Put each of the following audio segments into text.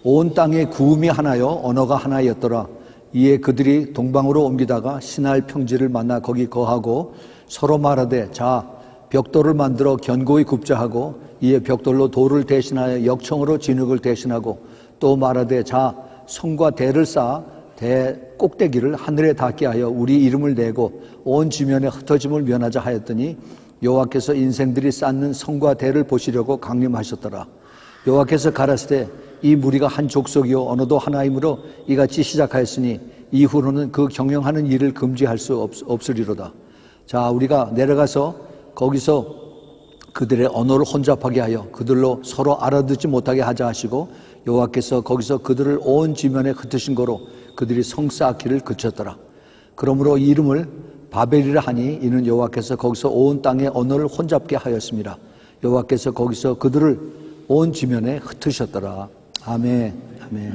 온 땅에 구음이 하나요 언어가 하나였더라. 이에 그들이 동방으로 옮기다가 신할 평지를 만나 거기 거하고 서로 말하되 자 벽돌을 만들어 견고히 굽자 하고 이에 벽돌로 돌을 대신하여 역청으로 진흙을 대신하고 또 말하되 자 성과 대를 쌓아 대 꼭대기를 하늘에 닿게 하여 우리 이름을 내고 온 지면에 흩어짐을 면하자 하였더니 여호와께서 인생들이 쌓는 성과 대를 보시려고 강림하셨더라. 여호와께서 가라사대 이 무리가 한 족속이요 언어도 하나이므로 이같이 시작하였으니 이후로는 그 경영하는 일을 금지할 수 없으리로다. 자, 우리가 내려가서 거기서 그들의 언어를 혼잡하게 하여 그들로 서로 알아듣지 못하게 하자 하시고 여호와께서 거기서 그들을 온 지면에 흩으신 거로 그들이 성 쌓기를 그쳤더라. 그러므로 이 이름을 바벨이라 하니 이는 여호와께서 거기서 온 땅의 언어를 혼잡게 하였습니다. 여호와께서 거기서 그들을 온 지면에 흩으셨더라. 아멘. 아멘.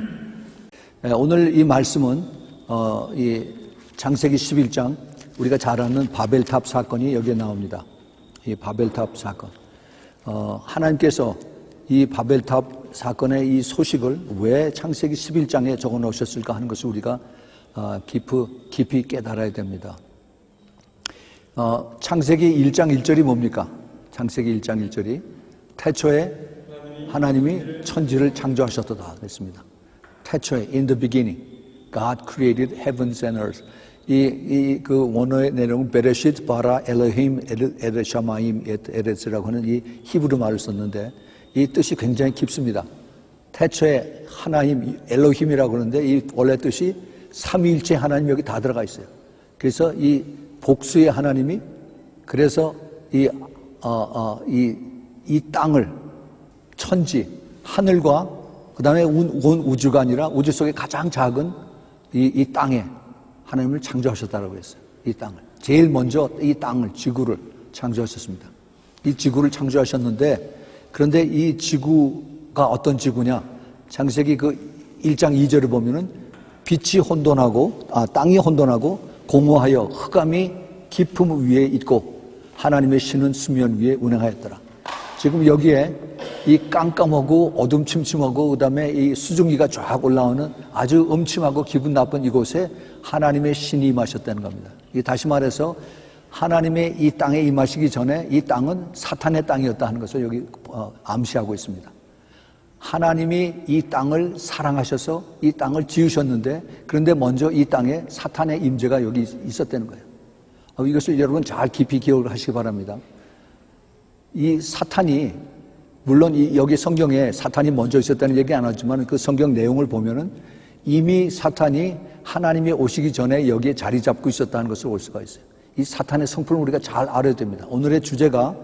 오늘 이 말씀은 이 창세기 11장 우리가 잘 아는 바벨탑 사건이 여기에 나옵니다. 이 바벨탑 사건. 하나님께서 이 바벨탑 사건의 이 소식을 왜 창세기 11장에 적어 놓으셨을까 하는 것을 우리가 깊이 깨달아야 됩니다. 창세기 1장 1절이 뭡니까? 창세기 1장 1절이 태초에 하나님이 천지를 창조하셨다 그랬습니다. 태초에 in the beginning God created heavens and earth. 그 원어의 내용은 베레시트 바라 엘로힘 에레 샤마임 에레스라고 하는 이 히브리 말을 썼는데 이 뜻이 굉장히 깊습니다. 태초에 하나님 엘로힘이라고 하는데 이 원래 뜻이 삼위일체 하나님 여기 다 들어가 있어요. 그래서 이 복수의 하나님이 그래서 이 땅을 천지 하늘과 그 다음에 온 우주가 아니라 우주 속에 가장 작은 이 땅에 하나님을 창조하셨다고 했어요. 이 땅을 제일 먼저 이 땅을 지구를 창조하셨습니다. 이 지구를 창조하셨는데 그런데 이 지구가 어떤 지구냐? 창세기 그 1장 2절을 보면은 빛이 혼돈하고 땅이 혼돈하고 공허하여 흑암이 깊음 위에 있고 하나님의 신은 수면 위에 운행하였더라. 지금 여기에 이 깜깜하고 어둠침침하고 그다음에 이 수증기가 쫙 올라오는 아주 음침하고 기분 나쁜 이곳에 하나님의 신이 임하셨다는 겁니다. 다시 말해서 하나님의 이 땅에 임하시기 전에 이 땅은 사탄의 땅이었다 하는 것을 여기 암시하고 있습니다. 하나님이 이 땅을 사랑하셔서 이 땅을 지으셨는데 그런데 먼저 이 땅에 사탄의 임재가 여기 있었다는 거예요. 이것을 여러분 잘 깊이 기억을 하시기 바랍니다. 이 사탄이 물론 여기 성경에 사탄이 먼저 있었다는 얘기 안 하지만 그 성경 내용을 보면은 이미 사탄이 하나님이 오시기 전에 여기에 자리 잡고 있었다는 것을 볼 수가 있어요. 이 사탄의 성품을 우리가 잘 알아야 됩니다. 오늘의 주제가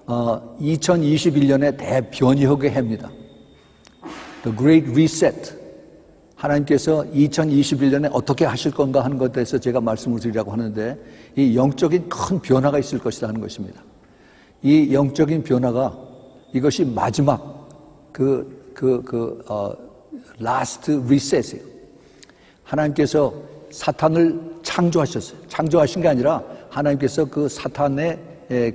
2021년의 대변혁의 해입니다. The Great Reset. 하나님께서 2021년에 어떻게 하실 건가 하는 것에 대해서 제가 말씀을 드리려고 하는데 이 영적인 큰 변화가 있을 것이다 하는 것입니다. 이 영적인 변화가 이것이 마지막 last reset이에요. 하나님께서 사탄을 창조하셨어요. 창조하신 게 아니라 하나님께서 그 사탄의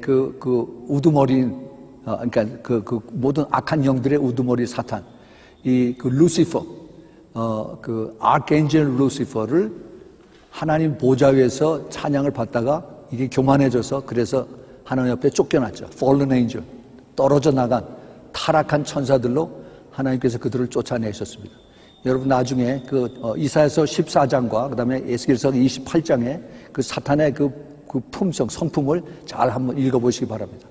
그 우두머리인 그러니까 그 모든 악한 영들의 우두머리 사탄 그 루시퍼 그 아크엔젤 루시퍼를 하나님 보좌 위에서 찬양을 받다가 이게 교만해져서 그래서 하나님 앞에 쫓겨났죠. Fallen angel, 떨어져 나간 타락한 천사들로 하나님께서 그들을 쫓아내셨습니다. 여러분 나중에 이사야서 14장과 그다음에 에스겔서 28장에 그 사탄의 그 품성, 성품을 잘 한번 읽어보시기 바랍니다.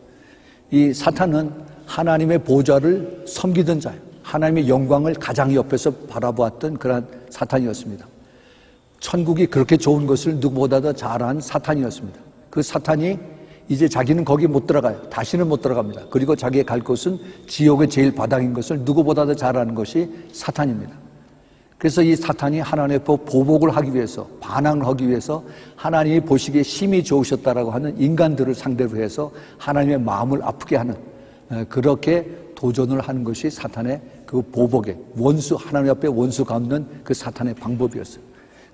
이 사탄은 하나님의 보좌를 섬기던 자예요. 하나님의 영광을 가장 옆에서 바라보았던 그런 사탄이었습니다. 천국이 그렇게 좋은 것을 누구보다도 잘한 사탄이었습니다. 그 사탄이 이제 자기는 거기 못 들어가요. 다시는 못 들어갑니다. 그리고 자기의 갈 곳은 지옥의 제일 바닥인 것을 누구보다도 잘 아는 것이 사탄입니다. 그래서 이 사탄이 하나님의 보복을 하기 위해서 반항을 하기 위해서 하나님이 보시기에 심히 좋으셨다라고 하는 인간들을 상대로 해서 하나님의 마음을 아프게 하는 그렇게 도전을 하는 것이 사탄의 그 보복의 원수 하나님 앞에 원수 갚는 그 사탄의 방법이었어요.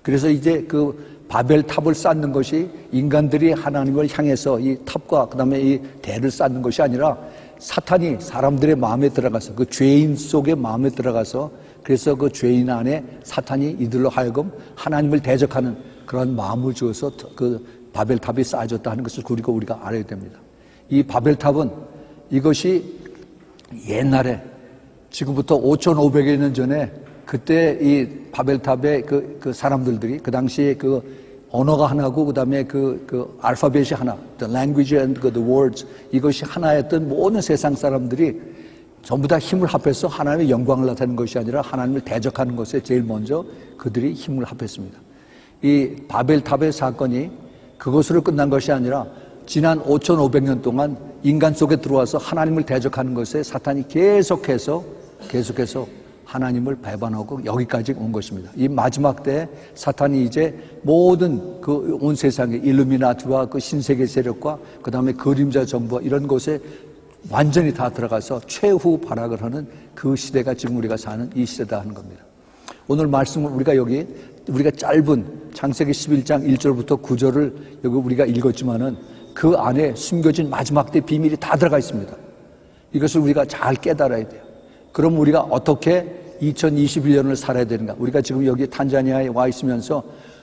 그래서 이제 그 바벨 탑을 쌓는 것이 인간들이 하나님을 향해서 이 탑과 그 다음에 이 대를 쌓는 것이 아니라 사탄이 사람들의 마음에 들어가서 그 죄인 속의 마음에 들어가서 그래서 그 죄인 안에 사탄이 이들로 하여금 하나님을 대적하는 그런 마음을 주어서 그 바벨탑이 쌓아졌다 하는 것을 그리고 우리가 알아야 됩니다. 이 바벨탑은 이것이 옛날에 지금부터 5,500여 년 전에 그때 이 바벨탑의 그 사람들이 그 당시에 그 언어가 하나고 그다음에 그 알파벳이 하나, the language and the words 이것이 하나였던 모든 세상 사람들이 전부 다 힘을 합해서 하나님의 영광을 나타내는 것이 아니라 하나님을 대적하는 것에 제일 먼저 그들이 힘을 합했습니다. 이 바벨탑의 사건이 그것으로 끝난 것이 아니라 지난 5,500년 동안 인간 속에 들어와서 하나님을 대적하는 것에 사탄이 계속해서 하나님을 배반하고 여기까지 온 것입니다. 이 마지막 때에 사탄이 이제 모든 그 온 세상의 일루미나티와 그 신세계 세력과 그 다음에 그림자 정부와 이런 곳에 완전히 다 들어가서 최후 발악을 하는 그 시대가 지금 우리가 사는 이 시대다 하는 겁니다. 오늘 말씀을 우리가 짧은 창세기 11장 1절부터 9절을 여기 우리가 읽었지만은 그 안에 숨겨진 마지막 때 비밀이 다 들어가 있습니다. 이것을 우리가 잘 깨달아야 돼요. 그럼 우리가 어떻게 2021년을 살아야 되는가? 우리가 지금 여기 탄자니아에 와 있으면서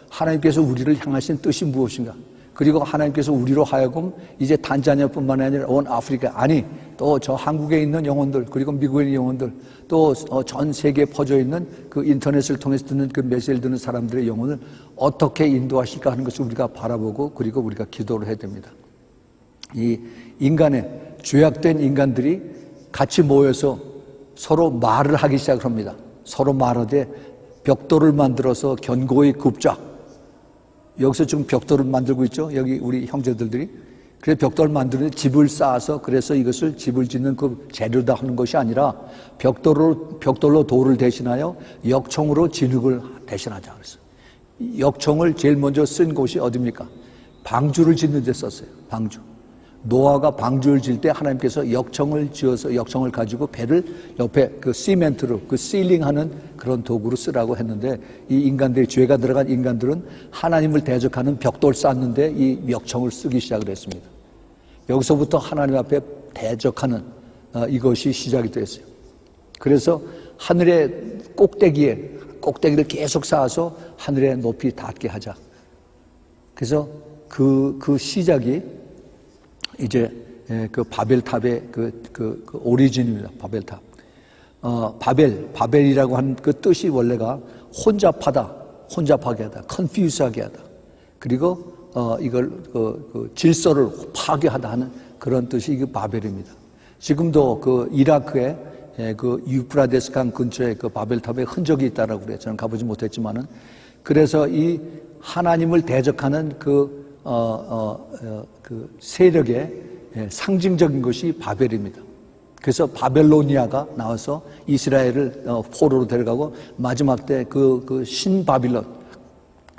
하나님께서 우리를 향하신 뜻이 무엇인가? 그리고 하나님께서 우리로 하여금 이제 탄자니아뿐만 아니라 온 아프리카, 아니 또 저 한국에 있는 영혼들, 그리고 미국에 있는 영혼들, 또 전 세계에 퍼져 있는 그 인터넷을 통해서 듣는 그 메시지를 듣는 사람들의 영혼을 어떻게 인도하실까 하는 것을 우리가 바라보고 그리고 우리가 기도를 해야 됩니다. 이 인간의 죄악된 인간들이 같이 모여서 서로 말을 하기 시작합니다. 서로 말하되 벽돌을 만들어서 견고히 굽자. 여기서 지금 벽돌을 만들고 있죠. 여기 우리 형제들이. 그래서 벽돌을 만드는데 집을 쌓아서 그래서 이것을 집을 짓는 그 재료다 하는 것이 아니라 벽돌로 돌을 대신하여 역청으로 진흙을 대신하자 그랬어요. 역청을 제일 먼저 쓴 곳이 어디입니까? 방주를 짓는 데 썼어요. 방주. 노아가 방주를 질 때 하나님께서 역청을 지어서 역청을 가지고 배를 옆에 그 시멘트로 그 실링하는 그런 도구로 쓰라고 했는데 이 인간들이 죄가 들어간 인간들은 하나님을 대적하는 벽돌 쌓는데 이 역청을 쓰기 시작을 했습니다. 여기서부터 하나님 앞에 대적하는 이것이 시작이 됐어요. 그래서 하늘의 꼭대기를 계속 쌓아서 하늘에 높이 닿게 하자. 그래서 그 시작이 이제 그 바벨탑의 그 오리진입니다. 바벨탑. 바벨이라고 하는 그 뜻이 원래가 혼잡하게 하다, 컨퓨즈하게 하다. 그리고 이걸 질서를 파괴하다 하는 그런 뜻이 그 바벨입니다. 지금도 그 이라크에 그 유프라데스 강 근처에 그 바벨탑의 흔적이 있다라고 그래요. 저는 가보지 못했지만은 그래서 이 하나님을 대적하는 그 세력의 상징적인 것이 바벨입니다. 그래서 바벨로니아가 나와서 이스라엘을 포로로 데려가고 마지막 때 그 신바빌론,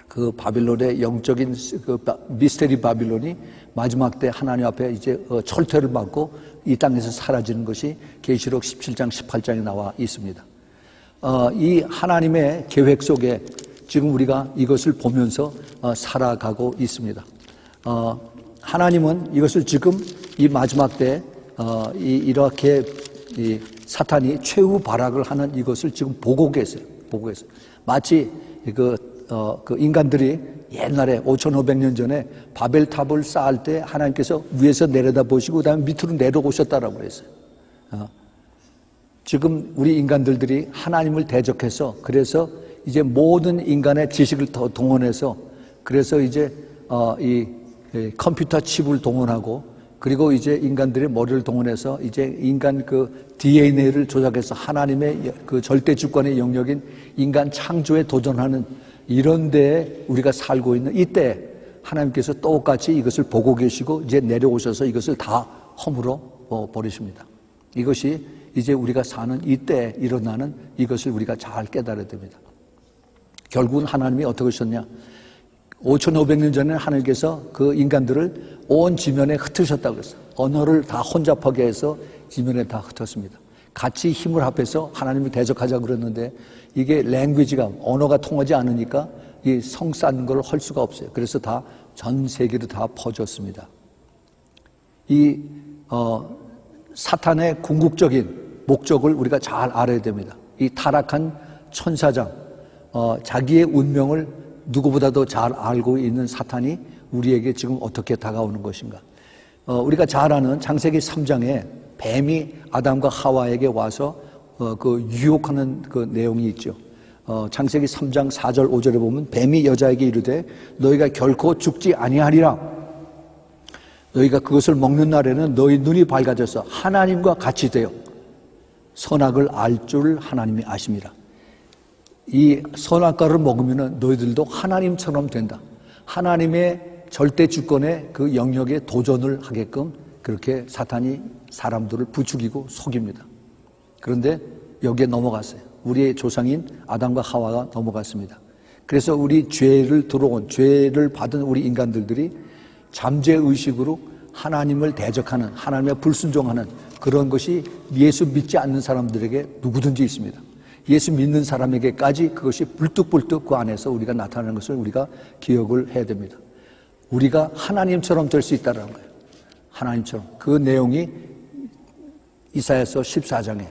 그 바빌론의 영적인 그 미스테리 바빌론이 마지막 때 하나님 앞에 이제 철퇴를 받고 이 땅에서 사라지는 것이 계시록 17장, 18장에 나와 있습니다. 이 하나님의 계획 속에 지금 우리가 이것을 보면서 살아가고 있습니다. 하나님은 이것을 지금 이 마지막 때 이렇게 사탄이 최후 발악을 하는 이것을 지금 보고 계세요. 마치 그 인간들이 옛날에 5,500년 전에 바벨탑을 쌓을 때 하나님께서 위에서 내려다 보시고 그다음에 밑으로 내려오셨다라고 그랬어요. 지금 우리 인간들이 하나님을 대적해서 그래서 이제 모든 인간의 지식을 더 동원해서 그래서 이제 이 컴퓨터 칩을 동원하고 그리고 이제 인간들의 머리를 동원해서 이제 인간 그 DNA를 조작해서 하나님의 그 절대 주권의 영역인 인간 창조에 도전하는 이런 데에 우리가 살고 있는 이때 하나님께서 똑같이 이것을 보고 계시고 이제 내려오셔서 이것을 다 허물어 버리십니다. 이것이 이제 우리가 사는 이때 일어나는 이것을 우리가 잘 깨달아야 됩니다. 결국은 하나님이 어떻게 하셨냐? 5,500년 전에 하나님께서 그 인간들을 온 지면에 흩으셨다고 그랬어요. 언어를 다 혼잡하게 해서 지면에 다 흩었습니다. 같이 힘을 합해서 하나님을 대적하자고 그랬는데 이게 랭귀지가 언어가 통하지 않으니까 이 성 쌓는 걸 할 수가 없어요. 그래서 다 전 세계로 다 퍼졌습니다. 사탄의 궁극적인 목적을 우리가 잘 알아야 됩니다. 이 타락한 천사장, 자기의 운명을 누구보다도 잘 알고 있는 사탄이 우리에게 지금 어떻게 다가오는 것인가. 우리가 잘 아는 창세기 3장에 뱀이 아담과 하와에게 와서 그 유혹하는 그 내용이 있죠. 창세기 3장 4절 5절에 보면 뱀이 여자에게 이르되 너희가 결코 죽지 아니하리라. 너희가 그것을 먹는 날에는 너희 눈이 밝아져서 하나님과 같이 되어 선악을 알 줄 하나님이 아심이라. 이 선악과를 먹으면 너희들도 하나님처럼 된다. 하나님의 절대 주권의 그 영역에 도전을 하게끔 그렇게 사탄이 사람들을 부추기고 속입니다. 그런데 여기에 넘어갔어요. 우리의 조상인 아담과 하와가 넘어갔습니다. 그래서 우리 죄를 받은 우리 인간들이 잠재의식으로 하나님을 대적하는, 하나님의 불순종하는 그런 것이 예수 믿지 않는 사람들에게 누구든지 있습니다. 예수 믿는 사람에게까지 그것이 불뚝불뚝 그 안에서 우리가 나타나는 것을 우리가 기억을 해야 됩니다. 우리가 하나님처럼 될 수 있다는 거예요. 하나님처럼. 그 내용이 이사야서 14장에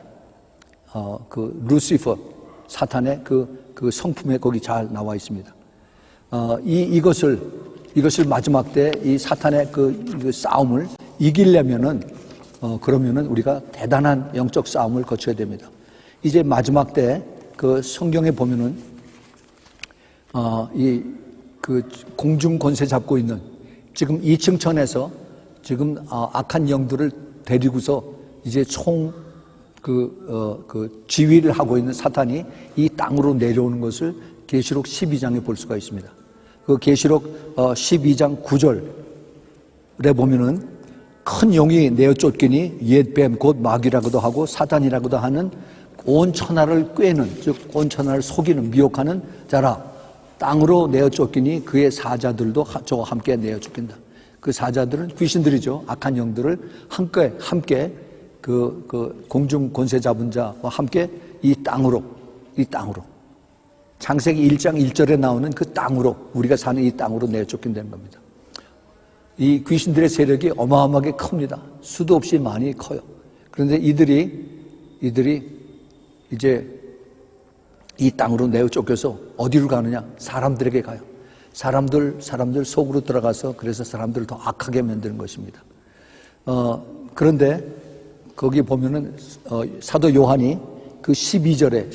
그 루시퍼 사탄의 그 성품에 거기 잘 나와 있습니다. 이것을 마지막 때 이 사탄의 그 싸움을 이기려면은 그러면은 우리가 대단한 영적 싸움을 거쳐야 됩니다. 이제 마지막 때 그 성경에 보면은 이 그 공중 권세 잡고 있는 지금 2층 천에서 지금 악한 영들을 데리고서 이제 그 지휘를 하고 있는 사탄이 이 땅으로 내려오는 것을 계시록 12장에 볼 수가 있습니다. 그 계시록 12장 9절에 보면은 큰 용이 내어 쫓기니 옛뱀 곧 마귀라고도 하고 사탄이라고도 하는 온 천하를 꿰는, 즉 온 천하를 속이는 미혹하는 자라. 땅으로 내어 쫓기니 그의 사자들도 저와 함께 내어 쫓긴다. 그 사자들은 귀신들이죠. 악한 영들을 함께 그 공중 권세 잡은 자와 함께 이 땅으로 창세기 1장 1절에 나오는 그 땅으로, 우리가 사는 이 땅으로 내어 쫓긴다는 겁니다. 이 귀신들의 세력이 어마어마하게 큽니다. 수도 없이 많이 커요. 그런데 이들이 이제 이 땅으로 내어 쫓겨서 어디로 가느냐? 사람들에게 가요. 사람들 속으로 들어가서 그래서 사람들을 더 악하게 만드는 것입니다. 그런데 거기 보면은 사도 요한이 그 12장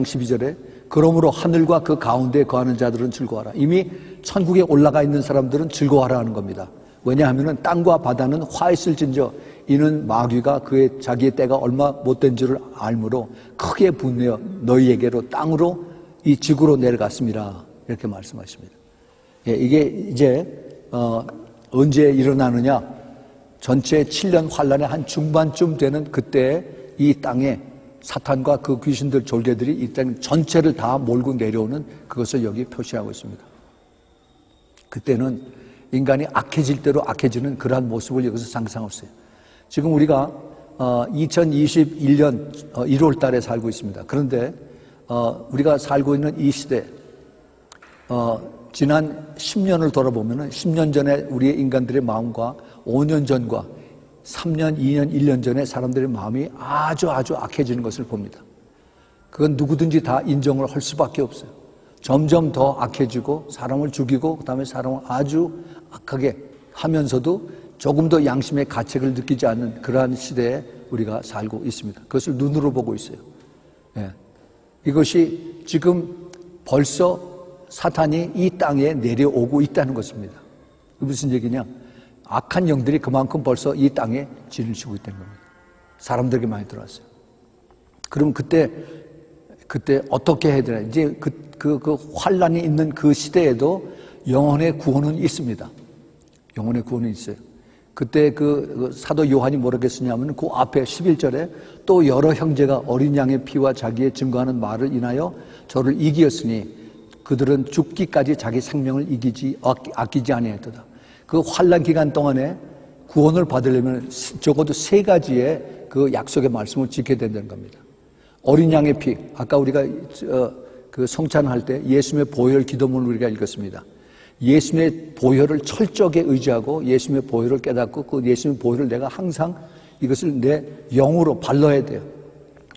12절에 그러므로 하늘과 그 가운데 거하는 자들은 즐거워하라. 이미 천국에 올라가 있는 사람들은 즐거워하라 하는 겁니다. 왜냐하면 땅과 바다는 화했을진저 이는 마귀가 자기의 때가 얼마 못된 줄을 알므로 크게 분내어 너희에게로 땅으로 이 지구로 내려갔습니다. 이렇게 말씀하십니다. 예, 이게 이제 언제 일어나느냐? 전체 7년 환란의 한 중반쯤 되는 그때 이 땅에 사탄과 그 귀신들 졸개들이 이 땅 전체를 다 몰고 내려오는 그것을 여기 표시하고 있습니다. 그때는 인간이 악해질 대로 악해지는 그러한 모습을 여기서 상상했어요. 지금 우리가 2021년 1월 달에 살고 있습니다. 그런데 우리가 살고 있는 이 시대 지난 10년을 돌아보면 10년 전에 우리의 인간들의 마음과 5년 전과 3년, 2년, 1년 전에 사람들의 마음이 아주 악해지는 것을 봅니다. 그건 누구든지 다 인정을 할 수밖에 없어요. 점점 더 악해지고 사람을 죽이고 그다음에 사람을 아주 악하게 하면서도 조금 더 양심의 가책을 느끼지 않는 그러한 시대에 우리가 살고 있습니다. 그것을 눈으로 보고 있어요. 예. 이것이 지금 벌써 사탄이 이 땅에 내려오고 있다는 것입니다. 무슨 얘기냐? 악한 영들이 그만큼 벌써 이 땅에 진을 치고 있다는 겁니다. 사람들에게 많이 들어왔어요. 그럼 그때 어떻게 해야 되나? 이제 그 환란이 있는 그 시대에도 영혼의 구원은 있습니다. 영혼의 구원은 있어요. 그때 그 사도 요한이 뭐라고 했으냐면 그 앞에 11절에 또 여러 형제가 어린 양의 피와 자기의 증거하는 말을 인하여 저를 이기었으니 그들은 죽기까지 자기 생명을 아끼지 아니하였도다. 그 환란 기간 동안에 구원을 받으려면 적어도 3가지의 그 약속의 말씀을 지켜야 된다는 겁니다. 어린 양의 피, 아까 우리가 그 성찬할 때 예수님의 보혈 기도문을 우리가 읽었습니다. 예수님의 보혈을 철저하게 의지하고 예수님의 보혈을 깨닫고 그 예수님의 보혈을 내가 항상 이것을 내 영으로 발라야 돼요.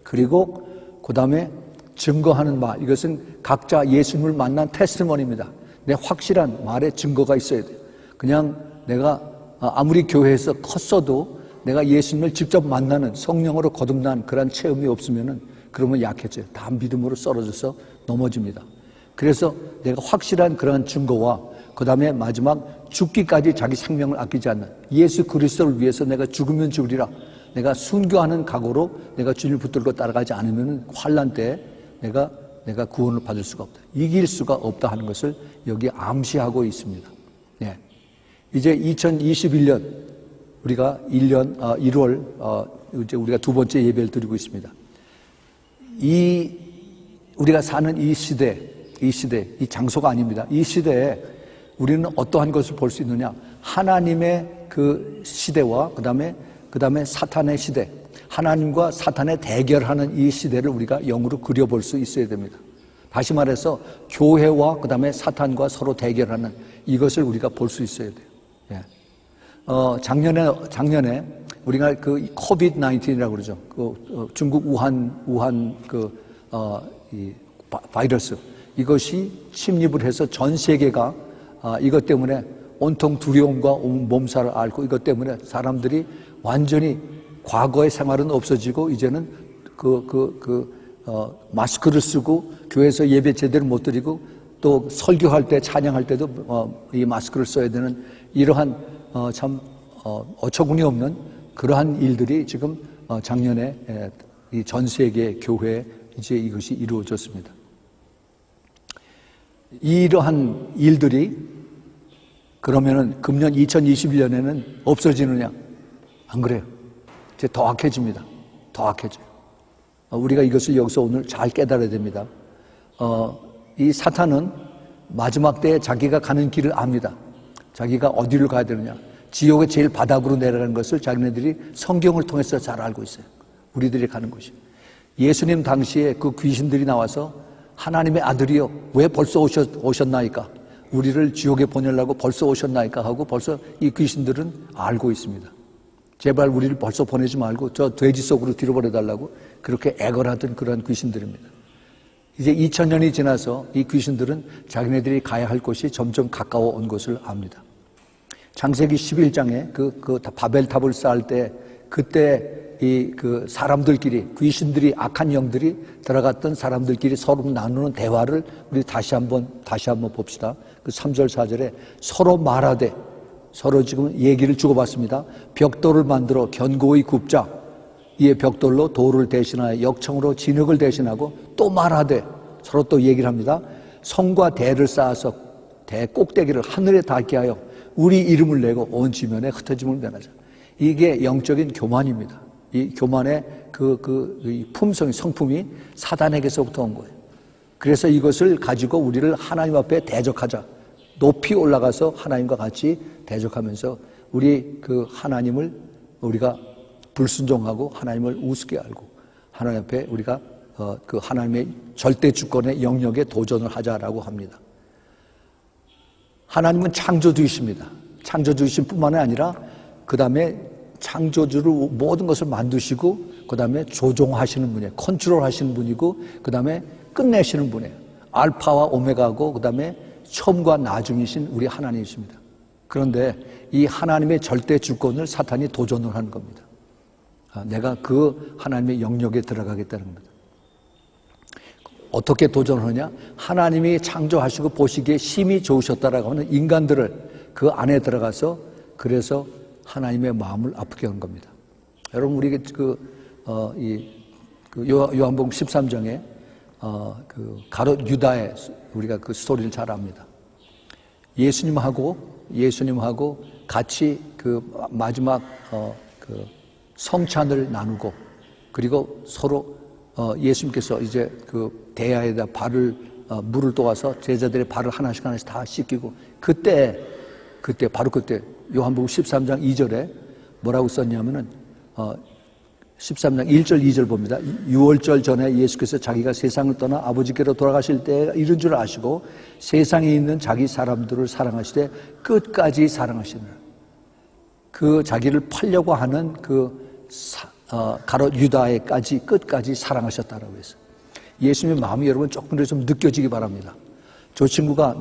그리고 그 다음에 증거하는 말, 이것은 각자 예수님을 만난 테스티머니입니다. 내 확실한 말에 증거가 있어야 돼요. 그냥 내가 아무리 교회에서 컸어도 내가 예수님을 직접 만나는 성령으로 거듭난 그런 체험이 없으면은 그러면 약해져요. 다 믿음으로 썰어져서 넘어집니다. 그래서 내가 확실한 그런 증거와 그 다음에 마지막 죽기까지 자기 생명을 아끼지 않는 예수 그리스도를 위해서 내가 죽으면 죽으리라. 내가 순교하는 각오로 내가 주님을 붙들고 따라가지 않으면 환난 때에 내가 구원을 받을 수가 없다. 이길 수가 없다 하는 것을 여기 암시하고 있습니다. 네. 이제 2021년 우리가 1월 이제 우리가 두 번째 예배를 드리고 있습니다. 우리가 사는 이 시대, 이 장소가 아닙니다. 이 시대에 우리는 어떠한 것을 볼 수 있느냐? 하나님의 그 시대와 그다음에 사탄의 시대, 하나님과 사탄의 대결하는 이 시대를 우리가 영으로 그려볼 수 있어야 됩니다. 다시 말해서 교회와 그다음에 사탄과 서로 대결하는 이것을 우리가 볼 수 있어야 돼요. 예. 작년에 우리가 그 코비드-19이라고 그러죠. 중국 우한 이 바이러스 이것이 침입을 해서 전 세계가 이것 때문에 온통 두려움과 몸살을 앓고 이것 때문에 사람들이 완전히 과거의 생활은 없어지고 이제는 마스크를 쓰고 교회에서 예배 제대로 못 드리고 또 설교할 때 찬양할 때도 이 마스크를 써야 되는 이러한 참 어처구니 없는 그러한 일들이 지금 작년에 이 전 세계 교회에 이제 이것이 이루어졌습니다. 이러한 일들이 그러면은 금년 2021년에는 없어지느냐? 안 그래요. 이제 더 악해집니다. 더 악해져요. 우리가 이것을 여기서 오늘 잘 깨달아야 됩니다. 이 사탄은 마지막 때에 자기가 가는 길을 압니다. 자기가 어디를 가야 되느냐. 지옥의 제일 바닥으로 내려가는 것을 자기네들이 성경을 통해서 잘 알고 있어요. 우리들이 가는 곳이. 예수님 당시에 그 귀신들이 나와서 하나님의 아들이요, 왜 벌써 오셨나이까? 우리를 지옥에 보내려고 벌써 오셨나이까? 하고 벌써 이 귀신들은 알고 있습니다. 제발 우리를 벌써 보내지 말고 저 돼지 속으로 뒤로 보내달라고 그렇게 애걸하던 그런 귀신들입니다. 이제 2000년이 지나서 이 귀신들은 자기네들이 가야 할 곳이 점점 가까워 온 것을 압니다. 창세기 11장에 그 바벨탑을 쌓을 때 그때 그 사람들끼리 귀신들이 악한 영들이 들어갔던 사람들끼리 서로 나누는 대화를 우리 다시 한번 봅시다. 그 3절 4절에 서로 말하되 서로 지금 얘기를 주고받습니다. 벽돌을 만들어 견고히 굽자. 이에 벽돌로 돌을 대신하여 역청으로 진흙을 대신하고 또 말하되 서로 또 얘기를 합니다. 성과 대를 쌓아서 대 꼭대기를 하늘에 닿게 하여 우리 이름을 내고 온 지면에 흩어짐을 면하자. 이게 영적인 교만입니다. 이 교만의 이 품성이 성품이 사단에게서부터 온 거예요. 그래서 이것을 가지고 우리를 하나님 앞에 대적하자. 높이 올라가서 하나님과 같이 대적하면서 우리 그 하나님을 우리가 불순종하고 하나님을 우습게 알고 하나님 앞에 우리가 그 하나님의 절대 주권의 영역에 도전을 하자라고 합니다. 하나님은 창조주이십니다. 창조주이신 뿐만 아니라 그 다음에 창조주로 모든 것을 만드시고 그 다음에 조종하시는 분이에요. 컨트롤하시는 분이고 그 다음에 끝내시는 분이에요. 알파와 오메가고 그 다음에 처음과 나중이신 우리 하나님이십니다. 그런데 이 하나님의 절대 주권을 사탄이 도전을 하는 겁니다. 내가 그 하나님의 영역에 들어가겠다는 겁니다. 어떻게 도전하느냐? 하나님이 창조하시고 보시기에 심히 좋으셨다라고 하는 인간들을 그 안에 들어가서 그래서 하나님의 마음을 아프게 한 겁니다. 여러분 우리 요한복음 13장에 그 가롯 유다의 우리가 그 스토리를 잘 압니다. 예수님하고 같이 그 마지막 그 성찬을 나누고 그리고 서로 예수님께서 이제 그 대야에다 물을 떠와서 제자들의 발을 하나씩 다 씻기고 그때 요한복음 13장 2절에 뭐라고 썼냐면은 13장 1절 2절 봅니다. 6월절 전에 예수께서 자기가 세상을 떠나 아버지께로 돌아가실 때가 이른 줄 아시고 세상에 있는 자기 사람들을 사랑하시되 끝까지 사랑하시느라. 그 자기를 팔려고 하는 그 가롯 유다에까지 끝까지 사랑하셨다라고 했어요. 예수님의 마음이 여러분 조금 더 좀 느껴지기 바랍니다. 저 친구가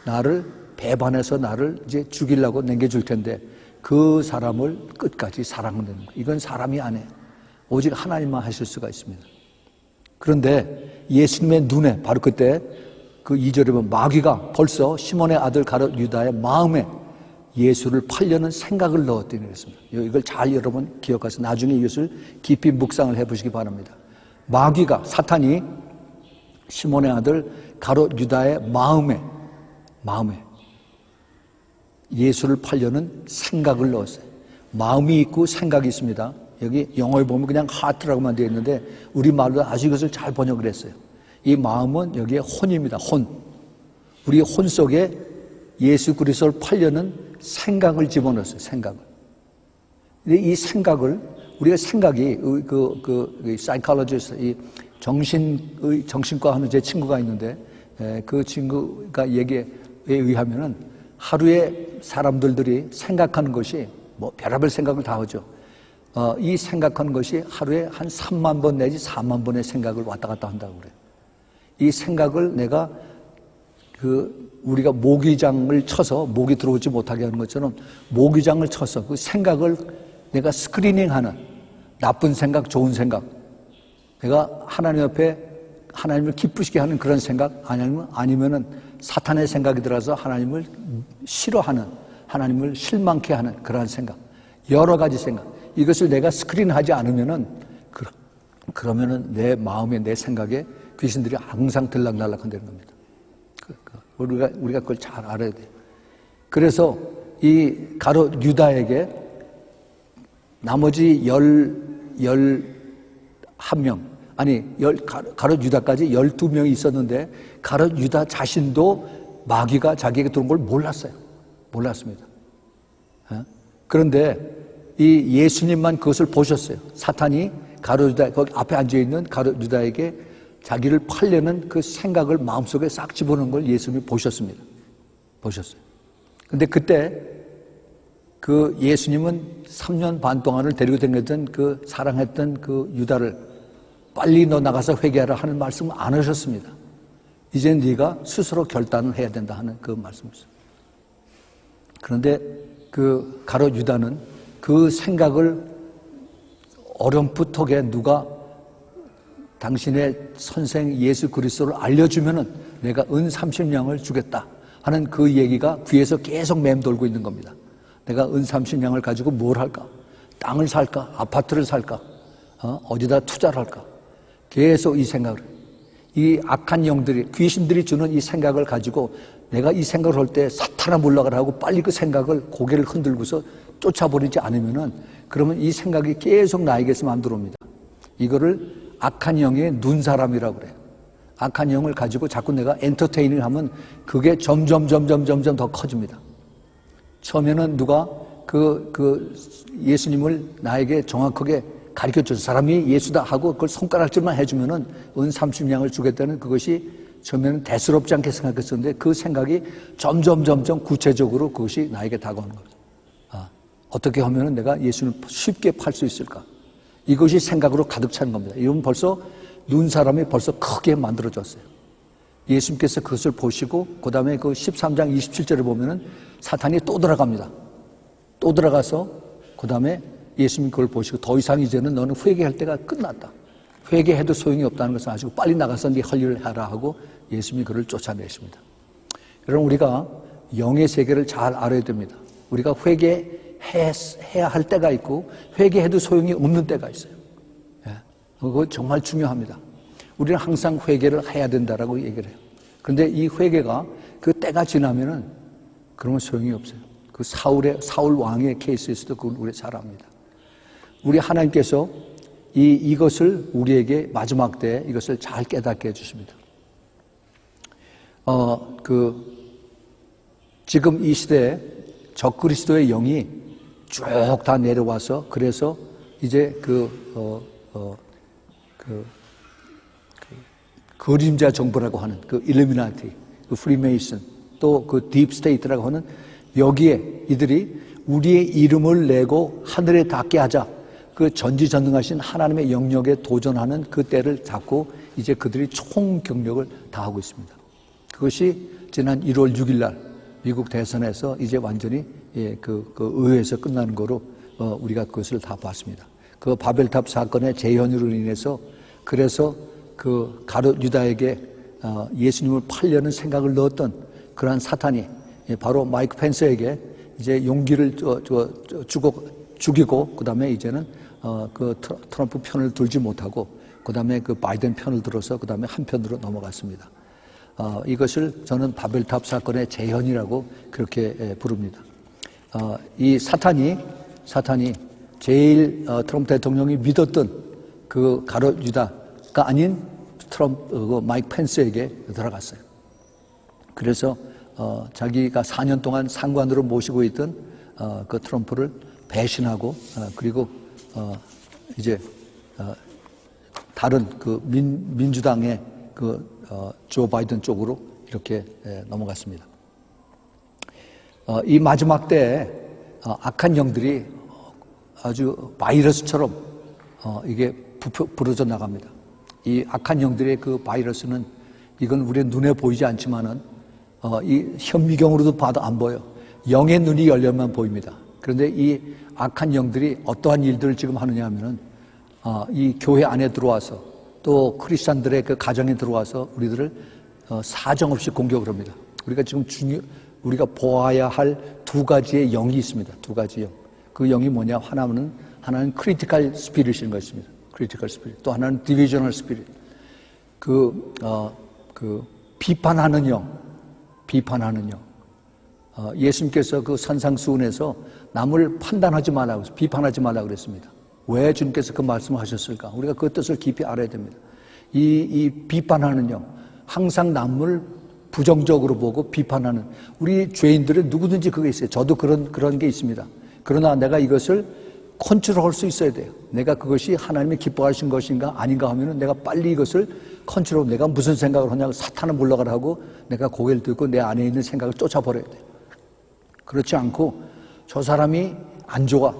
나를 배반해서 나를 이제 죽이려고 남겨줄 텐데 그 사람을 끝까지 사랑하는 거예요. 이건 사람이 안 해요. 오직 하나님만 하실 수가 있습니다. 그런데 예수님의 눈에 바로 그때 그 2절에 보면 마귀가 벌써 시몬의 아들 가롯 유다의 마음에 예수를 팔려는 생각을 넣었다는 것입니다. 이걸 잘 여러분 기억하셔서 나중에 이것을 깊이 묵상을 해보시기 바랍니다. 마귀가 사탄이 시몬의 아들 가롯 유다의 마음에 예수를 팔려는 생각을 넣었어요. 마음이 있고 생각이 있습니다. 여기 영어에 보면 그냥 하트라고만 되어 있는데 우리말로 아주 이것을 잘 번역을 했어요. 이 마음은 여기에 혼입니다. 혼. 우리 혼 속에 예수 그리스도를 팔려는 생각을 집어넣었어요. 생각을. 근데 이 생각을 우리가 생각이 사이콜로지스트, 이 정신과 하는 제 친구가 있는데 그 친구가 얘기에 의하면은 하루에 사람들이 생각하는 것이 뭐 별의별 생각을 다 하죠. 이 생각하는 것이 하루에 한 3만 번 내지 4만 번의 생각을 왔다 갔다 한다고 그래요. 이 생각을 내가 우리가 모기장을 쳐서 모기 들어오지 못하게 하는 것처럼 모기장을 쳐서 그 생각을 내가 스크리닝하는 나쁜 생각, 좋은 생각, 내가 하나님 옆에 하나님을 기쁘시게 하는 그런 생각 아니면은 사탄의 생각이 들어서 하나님을 싫어하는, 하나님을 실망케 하는 그러한 생각, 여러 가지 생각, 이것을 내가 스크린하지 않으면은 그러면은 내 마음에 내 생각에 귀신들이 항상 들락날락 한다는 겁니다. 우리가 그걸 잘 알아야 돼요. 그래서 이 가롯 유다에게 나머지 11명, 가롯 유다까지 12명이 있었는데 가롯 유다 자신도 마귀가 자기에게 들어온 걸 몰랐습니다. 그런데 이 예수님만 그것을 보셨어요. 사탄이 가롯 유다, 거기 앞에 앉아있는 가롯 유다에게 자기를 팔려는 그 생각을 마음속에 싹 집어넣은 걸 예수님이 보셨습니다. 보셨어요. 근데 그때 그 예수님은 3년 반 동안을 데리고 다녔던 그 사랑했던 그 유다를 빨리 너 나가서 회개하라 하는 말씀을 안 하셨습니다. 이제 네가 스스로 결단을 해야 된다 하는 그 말씀이었어요. 그런데 그 가롯 유다는 그 생각을 어렴풋하게 누가 당신의 선생 예수 그리스도를 알려주면은 내가 은 30냥을 주겠다 하는 그 얘기가 귀에서 계속 맴돌고 있는 겁니다. 내가 은 30냥을 가지고 뭘 할까? 땅을 살까? 아파트를 살까? 어디다 투자를 할까? 계속 이 생각을, 이 악한 영들이, 귀신들이 주는 이 생각을 가지고 내가 이 생각을 할 때 사탄아 물러가라 하고 빨리 그 생각을 고개를 흔들고서 쫓아버리지 않으면은 그러면 이 생각이 계속 나에게서 만들어옵니다. 이거를 악한 영의 눈사람이라고 그래요. 악한 영을 가지고 자꾸 내가 엔터테이닝을 하면 그게 점점 더 커집니다. 처음에는 누가 예수님을 나에게 정확하게 가르쳐줘서 사람이 예수다 하고 그걸 손가락질만 해주면은 은 30냥을 주겠다는 그것이 처음에는 대수롭지 않게 생각했었는데 그 생각이 점점 구체적으로 그것이 나에게 다가오는 거죠. 어떻게 하면은 내가 예수를 쉽게 팔 수 있을까? 이것이 생각으로 가득 차는 겁니다. 이건 벌써 눈사람이 벌써 크게 만들어졌어요. 예수님께서 그것을 보시고 그 다음에 그 13장 27절에 보면은 사탄이 또 들어갑니다. 또 들어가서 그 다음에 예수님 그걸 보시고 더 이상 이제는 너는 회개할 때가 끝났다. 회개해도 소용이 없다는 것을 아시고 빨리 나가서 네 할 일을 해라 하고 예수님이 그를 쫓아내십니다. 여러분 우리가 영의 세계를 잘 알아야 됩니다. 우리가 회개해야 할 때가 있고 회개해도 소용이 없는 때가 있어요. 그거 정말 중요합니다. 우리는 항상 회개를 해야 된다라고 얘기를 해요. 그런데 이 회개가 그 때가 지나면은 그러면 소용이 없어요. 그 사울 왕의 케이스에서도 그걸 우리 잘 압니다. 우리 하나님께서 이것을 우리에게 마지막 때에 이것을 잘 깨닫게 해주십니다. 지금 이 시대에 적그리스도의 영이 쭉 다 내려와서 그래서 이제 그림자 정부라고 하는 그 일루미나티, 그 프리메이슨, 또 그 딥스테이트라고 하는 여기에 이들이 우리의 이름을 내고 하늘에 닿게 하자. 그 전지전능하신 하나님의 영역에 도전하는 그 때를 잡고 이제 그들이 총경력을 다하고 있습니다. 그것이 지난 1월 6일 날 미국 대선에서 이제 완전히 그 의회에서 끝나는 거로 우리가 그것을 다 봤습니다. 그 바벨탑 사건의 재현으로 인해서 그래서 그 가룟 유다에게 예수님을 팔려는 생각을 넣었던 그러한 사탄이 바로 마이크 펜스에게 이제 용기를 죽이고 그 다음에 이제는 그 트럼프 편을 들지 못하고 그 다음에 그 바이든 편을 들어서 그 다음에 한편으로 넘어갔습니다. 이것을 저는 바벨탑 사건의 재현이라고 그렇게 부릅니다. 이 사탄이 제일 트럼프 대통령이 믿었던 그 가룟 유다가 아닌 마이크 펜스에게 들어갔어요. 그래서 자기가 4년 동안 상관으로 모시고 있던 그 트럼프를 배신하고 그리고 이제 다른 그 민주당의 그 조 바이든 쪽으로 이렇게 넘어갔습니다. 이 마지막 때에 악한 영들이 아주 바이러스처럼 이게 부러져 나갑니다. 이 악한 영들의 그 바이러스는 이건 우리의 눈에 보이지 않지만은 이 현미경으로도 봐도 안 보여. 영의 눈이 열려만 보입니다. 그런데 이 악한 영들이 어떠한 일들을 지금 하느냐 하면은 이 교회 안에 들어와서 또 크리스찬들의 그 가정에 들어와서 우리들을 사정없이 공격을 합니다. 우리가 지금 우리가 보아야 할 두 가지의 영이 있습니다. 두 가지 영. 그 영이 뭐냐? 하나는 크리티컬 스피릿인 것입니다. 크리티컬 스피릿. 또 하나는 디비저널 스피릿. 그 비판하는 영. 예수님께서 그 산상수훈에서 남을 판단하지 말라고, 비판하지 말라고 그랬습니다. 왜 주님께서 그 말씀을 하셨을까? 우리가 그 뜻을 깊이 알아야 됩니다. 이 비판하는 영, 항상 남을 부정적으로 보고 비판하는, 우리 죄인들은 누구든지 그게 있어요. 저도 그런 게 있습니다. 그러나 내가 이것을 컨트롤할 수 있어야 돼요. 내가 그것이 하나님이 기뻐하신 것인가 아닌가 하면은 내가 빨리 이것을 컨트롤, 내가 무슨 생각을 하냐고 사탄을 물러가라 하고 내가 고개를 들고 내 안에 있는 생각을 쫓아버려야 돼요. 그렇지 않고 저 사람이 안 좋아,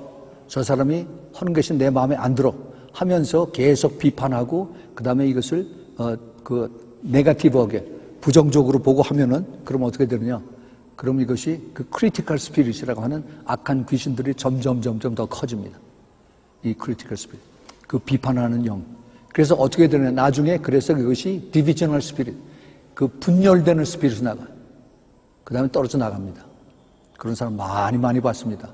저 사람이 하는 것이 내 마음에 안 들어 하면서 계속 비판하고 그 다음에 이것을 네거티브하게 부정적으로 보고 하면은 그럼 어떻게 되느냐? 그럼 이것이 그 크리티컬 스피릿이라고 하는 악한 귀신들이 점점 더 커집니다. 이 크리티컬 스피릿, 그 비판하는 영. 그래서 어떻게 되느냐? 나중에 그래서 그것이 디비저널 스피릿, 그 분열되는 스피릿이 나가요. 그 다음에 떨어져 나갑니다. 그런 사람 많이 봤습니다.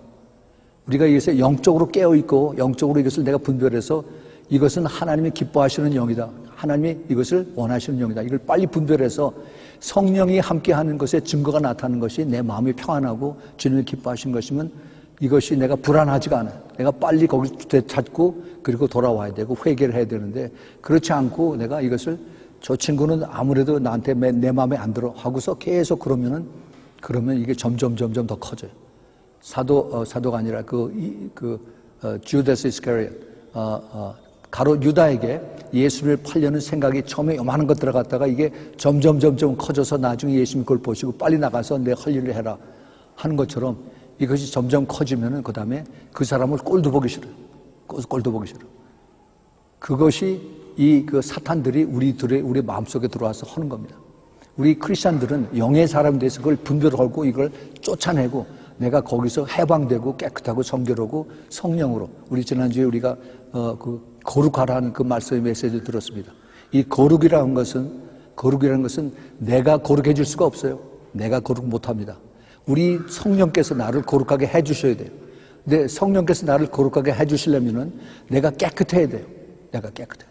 우리가 이것에 영적으로 깨어있고 영적으로 이것을 내가 분별해서 이것은 하나님이 기뻐하시는 영이다. 하나님이 이것을 원하시는 영이다. 이걸 빨리 분별해서 성령이 함께하는 것에 증거가 나타나는 것이 내 마음이 평안하고 주님이 기뻐하신 것이면 이것이 내가 불안하지가 않아요. 내가 빨리 거기서 되찾고 그리고 돌아와야 되고 회개를 해야 되는데 그렇지 않고 내가 이것을 저 친구는 아무래도 나한테 내 마음에 안 들어 하고서 계속 그러면 이게 점점 더 커져요. 사도가 아니라 주다스 이스카리엇, 가룟 유다에게 예수를 팔려는 생각이 처음에 요만한 것 들어갔다가 이게 점점 커져서 나중에 예수님이 그걸 보시고 빨리 나가서 내 할 일을 해라 하는 것처럼 이것이 점점 커지면은 그 다음에 그 사람을 꼴도 보기 싫어요. 꼴도 보기 싫어. 그것이 그 사탄들이 우리 마음속에 들어와서 하는 겁니다. 우리 크리스찬들은 영의 사람에 대해서 그걸 분별하고 이걸 쫓아내고 내가 거기서 해방되고 깨끗하고 정결하고 성령으로, 우리 지난주에 우리가 거룩하라는 그 말씀의 메시지를 들었습니다. 이 거룩이라는 것은 내가 거룩해 줄 수가 없어요. 내가 거룩 못합니다. 우리 성령께서 나를 거룩하게 해 주셔야 돼요. 근데 성령께서 나를 거룩하게 해 주시려면은 내가 깨끗해야 돼요. 내가 깨끗해.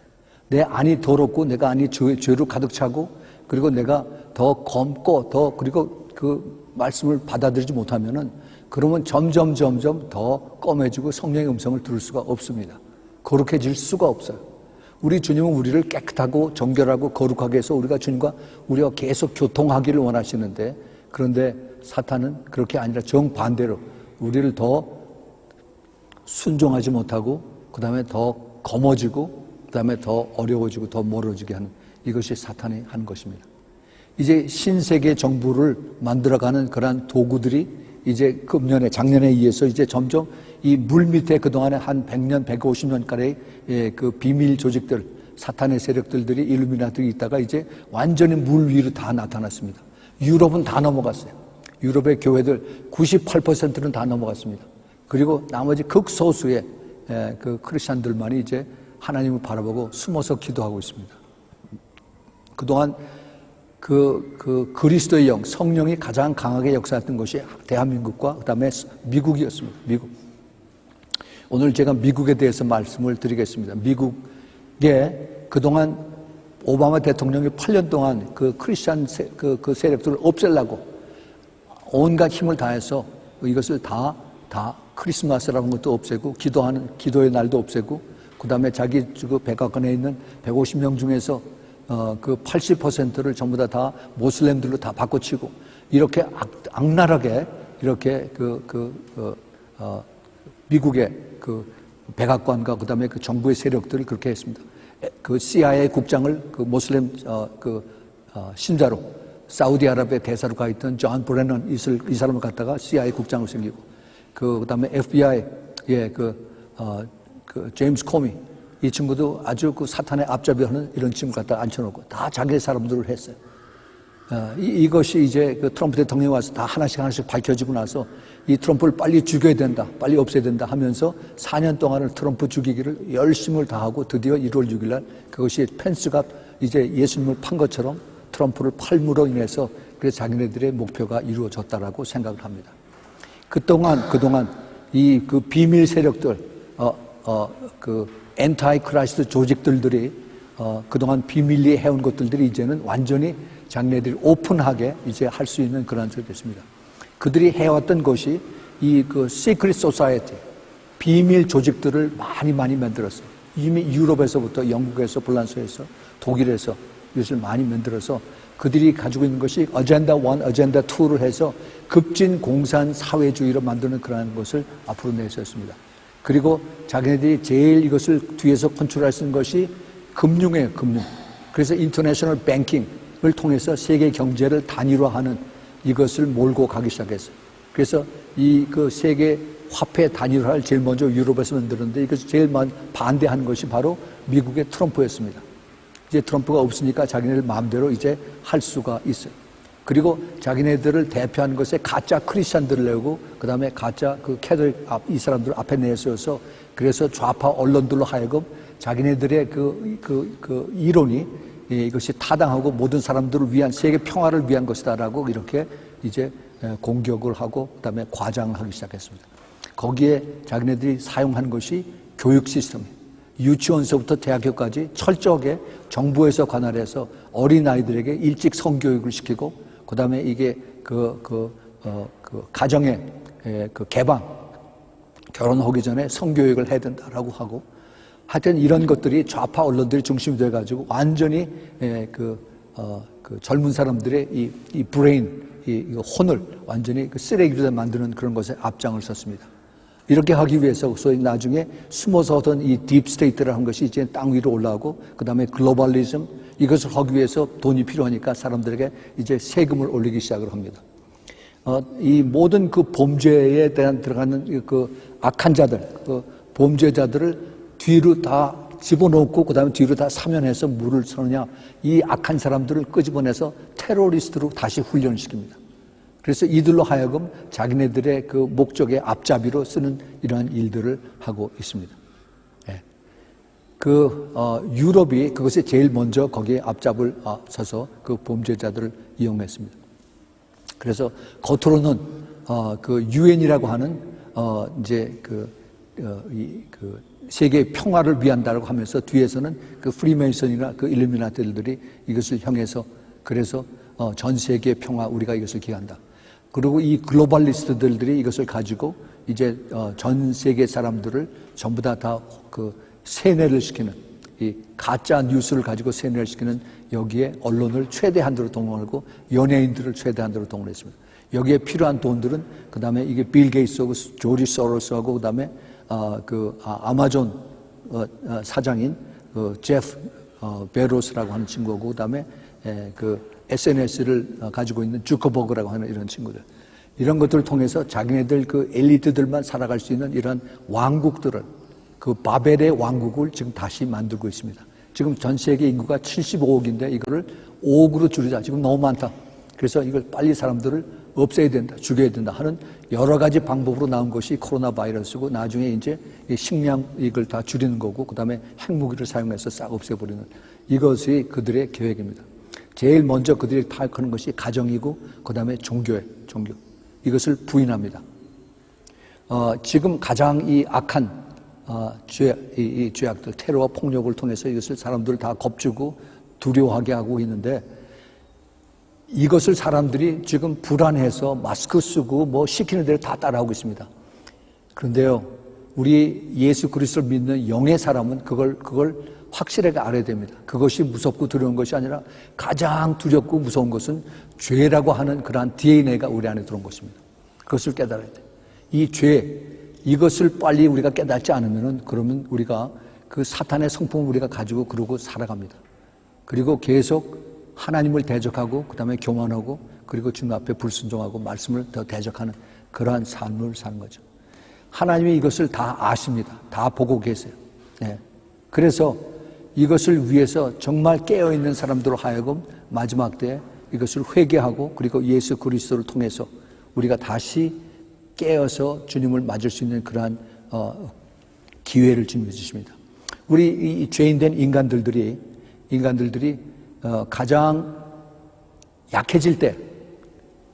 내 안이 더럽고 내가 안이 죄로 가득 차고 그리고 내가 더 검고 그리고 그 말씀을 받아들이지 못하면은 그러면 점점 더 검해지고 성령의 음성을 들을 수가 없습니다. 거룩해질 수가 없어요. 우리 주님은 우리를 깨끗하고 정결하고 거룩하게 해서 우리가 계속 교통하기를 원하시는데, 그런데 사탄은 그렇게 아니라 정반대로 우리를 더 순종하지 못하고 그 다음에 더 검어지고 그 다음에 더 어려워지고 더 멀어지게 하는, 이것이 사탄이 하는 것입니다. 이제 신세계 정부를 만들어가는 그러한 도구들이 이제 금년에 작년에 의해서 이제 점점 이 물 밑에 그동안에 한 100년, 150년가량의 그 비밀 조직들, 사탄의 세력들이 일루미나들이 있다가 이제 완전히 물 위로 다 나타났습니다. 유럽은 다 넘어갔어요. 유럽의 교회들 98%는 다 넘어갔습니다. 그리고 나머지 극소수의 그 크리스찬들만이 이제 하나님을 바라보고 숨어서 기도하고 있습니다. 그동안 그 그리스도의 영, 성령이 가장 강하게 역사했던 것이 대한민국과 그다음에 미국이었습니다. 미국. 오늘 제가 미국에 대해서 말씀을 드리겠습니다. 미국에 그동안 오바마 대통령이 8년 동안 그 크리스찬 그 세력들을 없애려고 온갖 힘을 다해서 이것을 다 크리스마스라는 것도 없애고 기도의 날도 없애고 그다음에 자기 그 백악관에 있는 150명 중에서 그 80%를 전부 다 모슬렘들로 다 바꿔치고 이렇게 악랄하게 이렇게 미국의 그 백악관과 그다음에 그 정부의 세력들을 그렇게 했습니다. 그 CIA 국장을 그 모슬렘 신자로 사우디아라비아 대사로 가 있던 존 브레넌 이 사람을 갖다가 CIA 국장으로 생기고 그다음에 FBI 그 제임스 코미 이 친구도 아주 그 사탄의 앞잡이하는 이런 친구 갖다 앉혀놓고 다 자기 사람들을 했어요. 이것이 이제 그 트럼프 대통령이 와서 다 하나씩 밝혀지고 나서 이 트럼프를 빨리 죽여야 된다, 빨리 없애야 된다 하면서 4년 동안을 트럼프 죽이기를 열심을 다하고 드디어 1월 6일 날 그것이 펜스가 이제 예수님을 판 것처럼 트럼프를 팔므로 인해서 그래서 자기네들의 목표가 이루어졌다라고 생각을 합니다. 그동안 이 그 비밀 세력들, 그 엔타이 크라이스트 조직들이 그동안 비밀리에 해온 것들이 이제는 완전히 자기네들이 오픈하게 이제 할 수 있는 그런 것이 됐습니다. 그들이 해왔던 것이 이 그 시크릿 소사이어티, 비밀 조직들을 많이 만들었어요. 이미 유럽에서부터 영국에서, 불란서에서, 독일에서 이것을 많이 만들어서 그들이 가지고 있는 것이 어젠다 1, 어젠다 2를 해서 급진 공산 사회주의로 만드는 그러한 것을 앞으로 내세웠습니다. 그리고 자기네들이 제일 이것을 뒤에서 컨트롤할 수 있는 것이 금융이에요, 금융. 그래서 인터내셔널 뱅킹을 통해서 세계 경제를 단일화하는 이것을 몰고 가기 시작했어요. 그래서 이 그 세계 화폐 단일화를 제일 먼저 유럽에서 만들었는데 이것을 제일 반대하는 것이 바로 미국의 트럼프였습니다. 이제 트럼프가 없으니까 자기네들 마음대로 이제 할 수가 있어요. 그리고 자기네들을 대표하는 것에 가짜 크리스찬들을 내고 그 다음에 가짜 그 캐톨릭 이 사람들 앞에 내세워서 그래서 좌파 언론들로 하여금 자기네들의 그 이론이 이것이 타당하고 모든 사람들을 위한 세계 평화를 위한 것이다라고 이렇게 이제 공격을 하고 그 다음에 과장하기 시작했습니다. 거기에 자기네들이 사용한 것이 교육 시스템이에요. 유치원서부터 대학교까지 철저하게 정부에서 관할해서 어린아이들에게 일찍 성교육을 시키고 그 다음에 이게 가정의 그 개방, 결혼하기 전에 성교육을 해야 된다라고 하고 하여튼 이런 것들이 좌파 언론들이 중심이 돼가지고 완전히 그 젊은 사람들의 이 브레인, 이 혼을 완전히 그 쓰레기로 만드는 그런 것에 앞장을 섰습니다. 이렇게 하기 위해서 소위 나중에 숨어서 하던 이 딥스테이트라는 것이 이제 땅 위로 올라오고 그 다음에 글로벌리즘 이것을 하기 위해서 돈이 필요하니까 사람들에게 이제 세금을 올리기 시작을 합니다. 이 모든 그 범죄에 대한 들어가는 그 악한 자들, 그 범죄자들을 뒤로 다 집어넣고 그 다음에 뒤로 다 사면해서 물을 서느냐 이 악한 사람들을 끄집어내서 테러리스트로 다시 훈련시킵니다. 그래서 이들로 하여금 자기네들의 그 목적의 앞잡이로 쓰는 이러한 일들을 하고 있습니다. 예. 유럽이 그것에 제일 먼저 거기에 앞잡을 서서 그 범죄자들을 이용했습니다. 그래서 겉으로는 그 유엔이라고 하는 이제 세계 평화를 위한다라고 하면서 뒤에서는 그 프리메이슨이나 그 일루미나티들이 이것을 향해서 그래서 전 세계 평화 우리가 이것을 기한다. 그리고 이 글로벌리스트들이 이것을 가지고 이제 전 세계 사람들을 전부 다 그 세뇌를 시키는 이 가짜 뉴스를 가지고 세뇌를 시키는 여기에 언론을 최대한도로 동원하고 연예인들을 최대한도로 동원했습니다. 여기에 필요한 돈들은 그 다음에 이게 빌 게이츠하고 조지 소로스하고 그 다음에 아마존 사장인 제프 베로스라고 하는 친구고 그 다음에 그 SNS를 가지고 있는 주커버그라고 하는 이런 친구들. 이런 것들을 통해서 자기네들 그 엘리트들만 살아갈 수 있는 이런 왕국들을, 그 바벨의 왕국을 지금 다시 만들고 있습니다. 지금 전 세계 인구가 75억인데 이거를 5억으로 줄이자. 지금 너무 많다. 그래서 이걸 빨리 사람들을 없애야 된다, 죽여야 된다 하는 여러 가지 방법으로 나온 것이 코로나 바이러스고, 나중에 이제 식량 이걸 다 줄이는 거고, 그 다음에 핵무기를 사용해서 싹 없애버리는, 이것이 그들의 계획입니다. 제일 먼저 그들이 타격하는 것이 가정이고, 그 다음에 종교예요. 종교. 이것을 부인합니다. 지금 가장 이 악한 이 죄악들, 테러와 폭력을 통해서 이것을 사람들을 다 겁주고 두려워하게 하고 있는데, 이것을 사람들이 지금 불안해서 마스크 쓰고 뭐 시키는 대로 다 따라하고 있습니다. 그런데요, 우리 예수 그리스도를 믿는 영의 사람은 그걸 확실하게 알아야 됩니다. 그것이 무섭고 두려운 것이 아니라 가장 두렵고 무서운 것은 죄라고 하는 그러한 DNA가 우리 안에 들어온 것입니다. 그것을 깨달아야 돼요. 이 죄, 이것을 빨리 우리가 깨닫지 않으면은, 그러면 우리가 그 사탄의 성품을 우리가 가지고 그러고 살아갑니다. 그리고 계속 하나님을 대적하고, 그 다음에 교만하고, 그리고 주님 앞에 불순종하고 말씀을 더 대적하는 그러한 삶을 사는 거죠. 하나님이 이것을 다 아십니다. 다 보고 계세요. 네. 그래서 이것을 위해서 정말 깨어있는 사람들로 하여금 마지막 때에 이것을 회개하고, 그리고 예수 그리스도를 통해서 우리가 다시 깨어서 주님을 맞을 수 있는 그러한 기회를 주님이 주십니다. 우리 이 죄인된 인간들이 가장 약해질 때,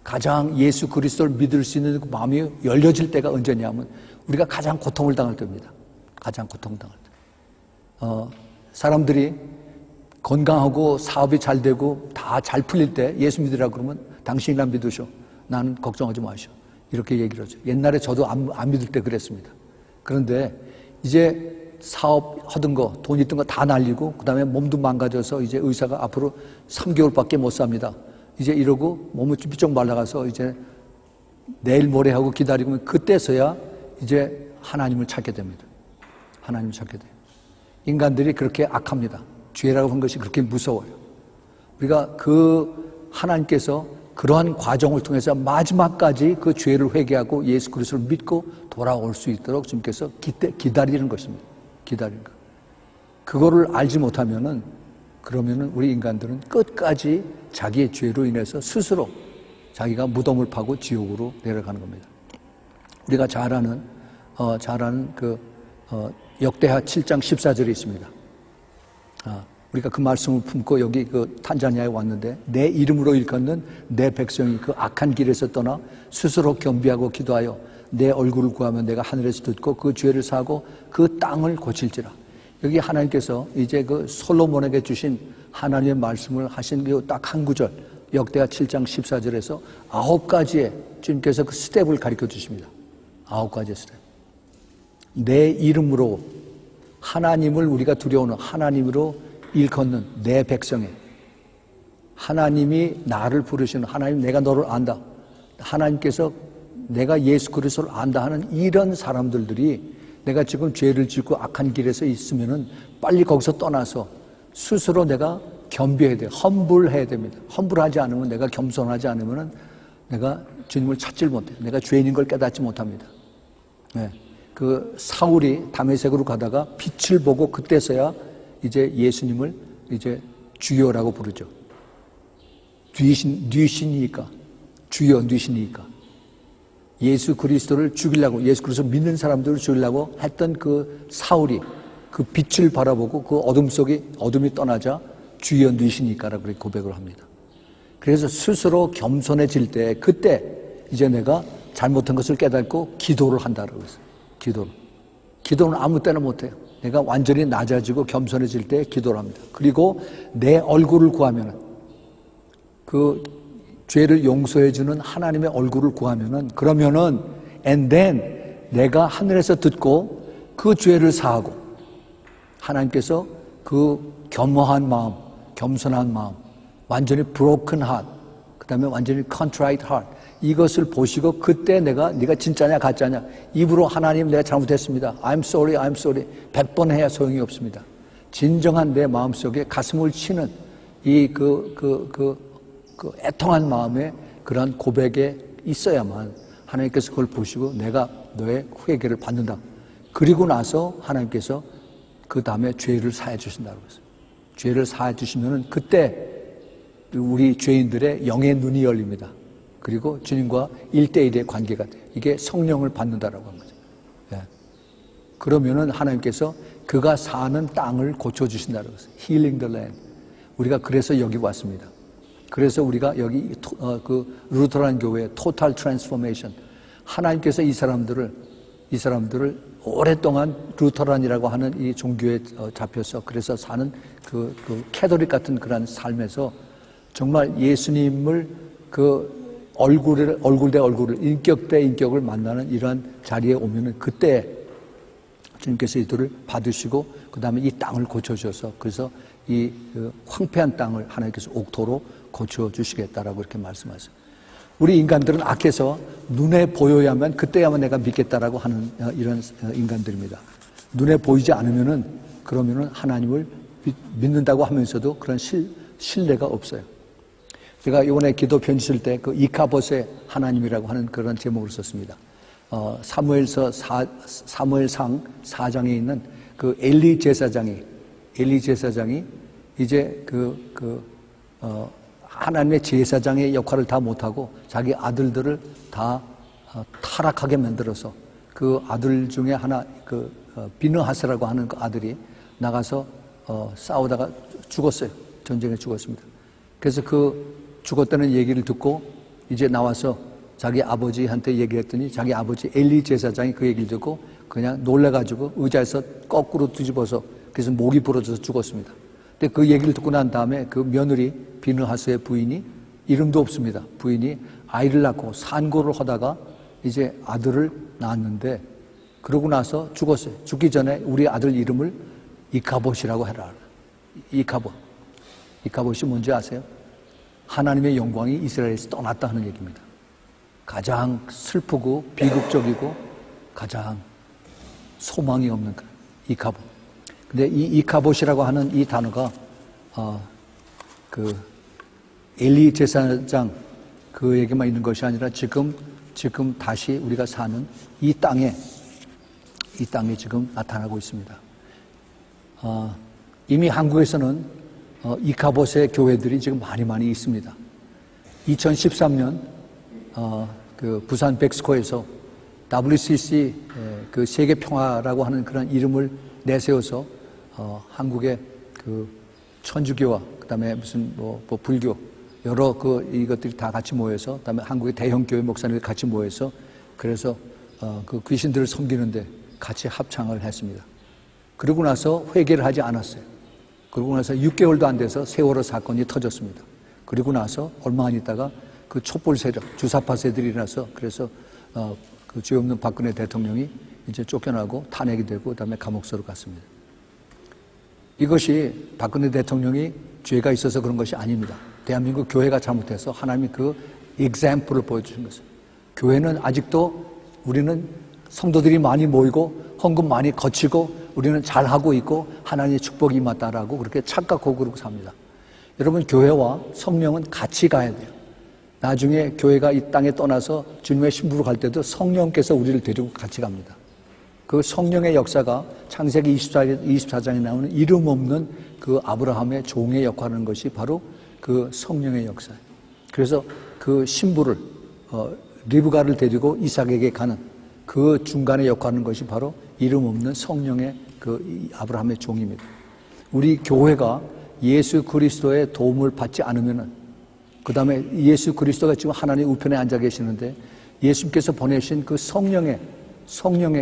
가장 예수 그리스도를 믿을 수 있는 마음이 열려질 때가 언제냐면, 우리가 가장 고통을 당할 때입니다. 가장 고통을 당할 때. 사람들이 건강하고 사업이 잘 되고 다 잘 풀릴 때 예수 믿으라 그러면 당신이나 믿으셔. 나는 걱정하지 마시오. 이렇게 얘기를 하죠. 옛날에 저도 안 믿을 때 그랬습니다. 그런데 이제 사업 하던 거, 돈 있던 거 다 날리고, 그 다음에 몸도 망가져서 이제 의사가 앞으로 3개월밖에 못 삽니다. 이제 이러고 몸을 삐쩍 말라가서 이제 내일 모레 하고 기다리고, 그때서야 이제 하나님을 찾게 됩니다. 하나님을 찾게 돼요. 인간들이 그렇게 악합니다. 죄라고 하는 것이 그렇게 무서워요. 우리가 그 하나님께서 그러한 과정을 통해서 마지막까지 그 죄를 회개하고 예수 그리스도를 믿고 돌아올 수 있도록 주님께서 기다리는 것입니다. 기다리는 것. 그거를 알지 못하면은, 그러면은 우리 인간들은 끝까지 자기의 죄로 인해서 스스로 자기가 무덤을 파고 지옥으로 내려가는 겁니다. 우리가 잘 아는 역대하 7장 14절에 있습니다. 우리가 그 말씀을 품고 여기 그 탄자니아에 왔는데, 내 이름으로 일컫는 내 백성이 그 악한 길에서 떠나 스스로 겸비하고 기도하여 내 얼굴을 구하면 내가 하늘에서 듣고 그 죄를 사하고 그 땅을 고칠지라. 여기 하나님께서 이제 그 솔로몬에게 주신 하나님의 말씀을 하신 그 딱 한 구절, 역대하 7장 14절에서 9가지의 주님께서 그 스텝을 가르쳐 주십니다. 9가지의 스텝. 내 이름으로, 하나님을 우리가 두려워하는 하나님으로 일컫는 내 백성에, 하나님이 나를 부르시는, 하나님 내가 너를 안다, 하나님께서 내가 예수 그리스도를 안다 하는 이런 사람들이 내가 지금 죄를 짓고 악한 길에서 있으면은 빨리 거기서 떠나서 스스로 내가 겸비해야 돼요. 험불해야 됩니다. 험불하지 않으면, 내가 겸손하지 않으면은 내가 주님을 찾질 못해요. 내가 죄인인 걸 깨닫지 못합니다. 네. 그 사울이 다메섹으로 가다가 빛을 보고 그때서야 이제 예수님을 이제 주여라고 부르죠. 뉘시니까, 주여 뉘시니까. 예수 그리스도를 죽이려고, 예수 그리스도 믿는 사람들을 죽이려고 했던 그 사울이 그 빛을 바라보고 그 어둠 속에 어둠이 떠나자 주여 뉘시니까라고 그렇게 고백을 합니다. 그래서 스스로 겸손해질 때, 그때 이제 내가 잘못한 것을 깨닫고 기도를 한다라고 했어요. 기도는 아무 때나 못해요. 내가 완전히 낮아지고 겸손해질 때 기도를 합니다. 그리고 내 얼굴을 구하면은, 그 죄를 용서해주는 하나님의 얼굴을 구하면은, 그러면은 and then 내가 하늘에서 듣고 그 죄를 사하고, 하나님께서 그 겸허한 마음, 겸손한 마음, 완전히 broken heart, 그 다음에 완전히 contrite heart, 이것을 보시고 그때 네가 진짜냐 가짜냐, 입으로 하나님 내가 잘못했습니다, I'm sorry, I'm sorry 100번 해야 소용이 없습니다. 진정한 내 마음속에 가슴을 치는 이 애통한 마음의 그런 고백의 있어야만 하나님께서 그걸 보시고 내가 너의 회개를 받는다. 그리고 나서 하나님께서 그 다음에 죄를 사해 주신다고 했어요. 죄를 사해 주시면은 그때 우리 죄인들의 영의 눈이 열립니다. 그리고 주님과 1대1의 관계가 돼요. 이게 성령을 받는다라고 한 거죠. 예. 그러면은 하나님께서 그가 사는 땅을 고쳐주신다고 했어요. Healing the land. 우리가 그래서 여기 왔습니다. 그래서 우리가 여기 그 루터란 교회 토탈 트랜스포메이션, 하나님께서 이 사람들을 오랫동안 루터란이라고 하는 이 종교에 잡혀서 그래서 사는 그 캐톨릭 같은 그런 삶에서 정말 예수님을 그 얼굴 대 얼굴을, 인격 대 인격을 만나는 이러한 자리에 오면은 그때 주님께서 이들을 받으시고 그 다음에 이 땅을 고쳐주셔서 그래서 이 황폐한 땅을 하나님께서 옥토로 고쳐주시겠다라고 이렇게 말씀하세요. 우리 인간들은 악해서 눈에 보여야만 그때야만 내가 믿겠다라고 하는 이런 인간들입니다. 눈에 보이지 않으면은 그러면은 하나님을 믿는다고 하면서도 그런 신뢰가 없어요. 제가 이번에 기도 편지 쓸 때 그 이카봇의 하나님이라고 하는 그런 제목을 썼습니다. 사무엘상 4장에 있는 그 엘리 제사장이 이제 하나님의 제사장의 역할을 다 못하고 자기 아들들을 다 타락하게 만들어서 그 아들 중에 하나 비느하스라고 하는 그 아들이 나가서 싸우다가 죽었어요. 전쟁에 죽었습니다. 그래서 그 죽었다는 얘기를 듣고 이제 나와서 자기 아버지한테 얘기를 했더니 자기 아버지 엘리 제사장이 그 얘기를 듣고 그냥 놀래가지고 의자에서 거꾸로 뒤집어서 그래서 목이 부러져서 죽었습니다. 근데 그 얘기를 듣고 난 다음에 그 며느리 비느하스의 부인이 이름도 없습니다. 부인이 아이를 낳고 산고를 하다가 이제 아들을 낳았는데 그러고 나서 죽었어요. 죽기 전에 우리 아들 이름을 이카봇이라고 해라. 이카봇이 뭔지 아세요? 하나님의 영광이 이스라엘에서 떠났다 하는 얘기입니다. 가장 슬프고 비극적이고 가장 소망이 없는 이카봇. 근데 이 이카봇이라고 하는 이 단어가 그 엘리 제사장 그에게만 있는 것이 아니라 지금 다시 우리가 사는 이 땅에 지금 나타나고 있습니다. 이미 한국에서는 이카봇의 교회들이 지금 많이 있습니다. 2013년 그 부산 백스코에서 WCC 그 세계 평화라고 하는 그런 이름을 내세워서 한국의 그 천주교와 그다음에 무슨 뭐 불교 여러 이것들이 다 같이 모여서 그다음에 한국의 대형 교회 목사님들 같이 모여서 그래서 그 귀신들을 섬기는데 같이 합창을 했습니다. 그러고 나서 회개를 하지 않았어요. 그러고 나서 6개월도 안 돼서 세월호 사건이 터졌습니다. 그리고 나서 얼마 안 있다가 그 촛불 세력, 주사파 세들이 일어나서 그래서 그 죄 없는 박근혜 대통령이 이제 쫓겨나고 탄핵이 되고 그다음에 감옥소로 갔습니다. 이것이 박근혜 대통령이 죄가 있어서 그런 것이 아닙니다. 대한민국 교회가 잘못해서 하나님이 그 example을 보여주신 것이에요. 교회는 아직도 우리는 성도들이 많이 모이고 헌금 많이 거치고 우리는 잘하고 있고 하나님의 축복이 임했다라고 그렇게 착각하고 그러고 삽니다. 여러분 교회와 성령은 같이 가야 돼요. 나중에 교회가 이 땅에 떠나서 주님의 신부로 갈 때도 성령께서 우리를 데리고 같이 갑니다. 그 성령의 역사가 창세기 24장에 나오는 이름 없는 그 아브라함의 종의 역할하는 것이 바로 그 성령의 역사예요. 그래서 그 신부를 리브가를 데리고 이삭에게 가는 그 중간에 역할하는 것이 바로 이름 없는 성령의 그 아브라함의 종입니다. 우리 교회가 예수 그리스도의 도움을 받지 않으면은 그 다음에 예수 그리스도가 지금 하나님 우편에 앉아 계시는데 예수님께서 보내신 그 성령의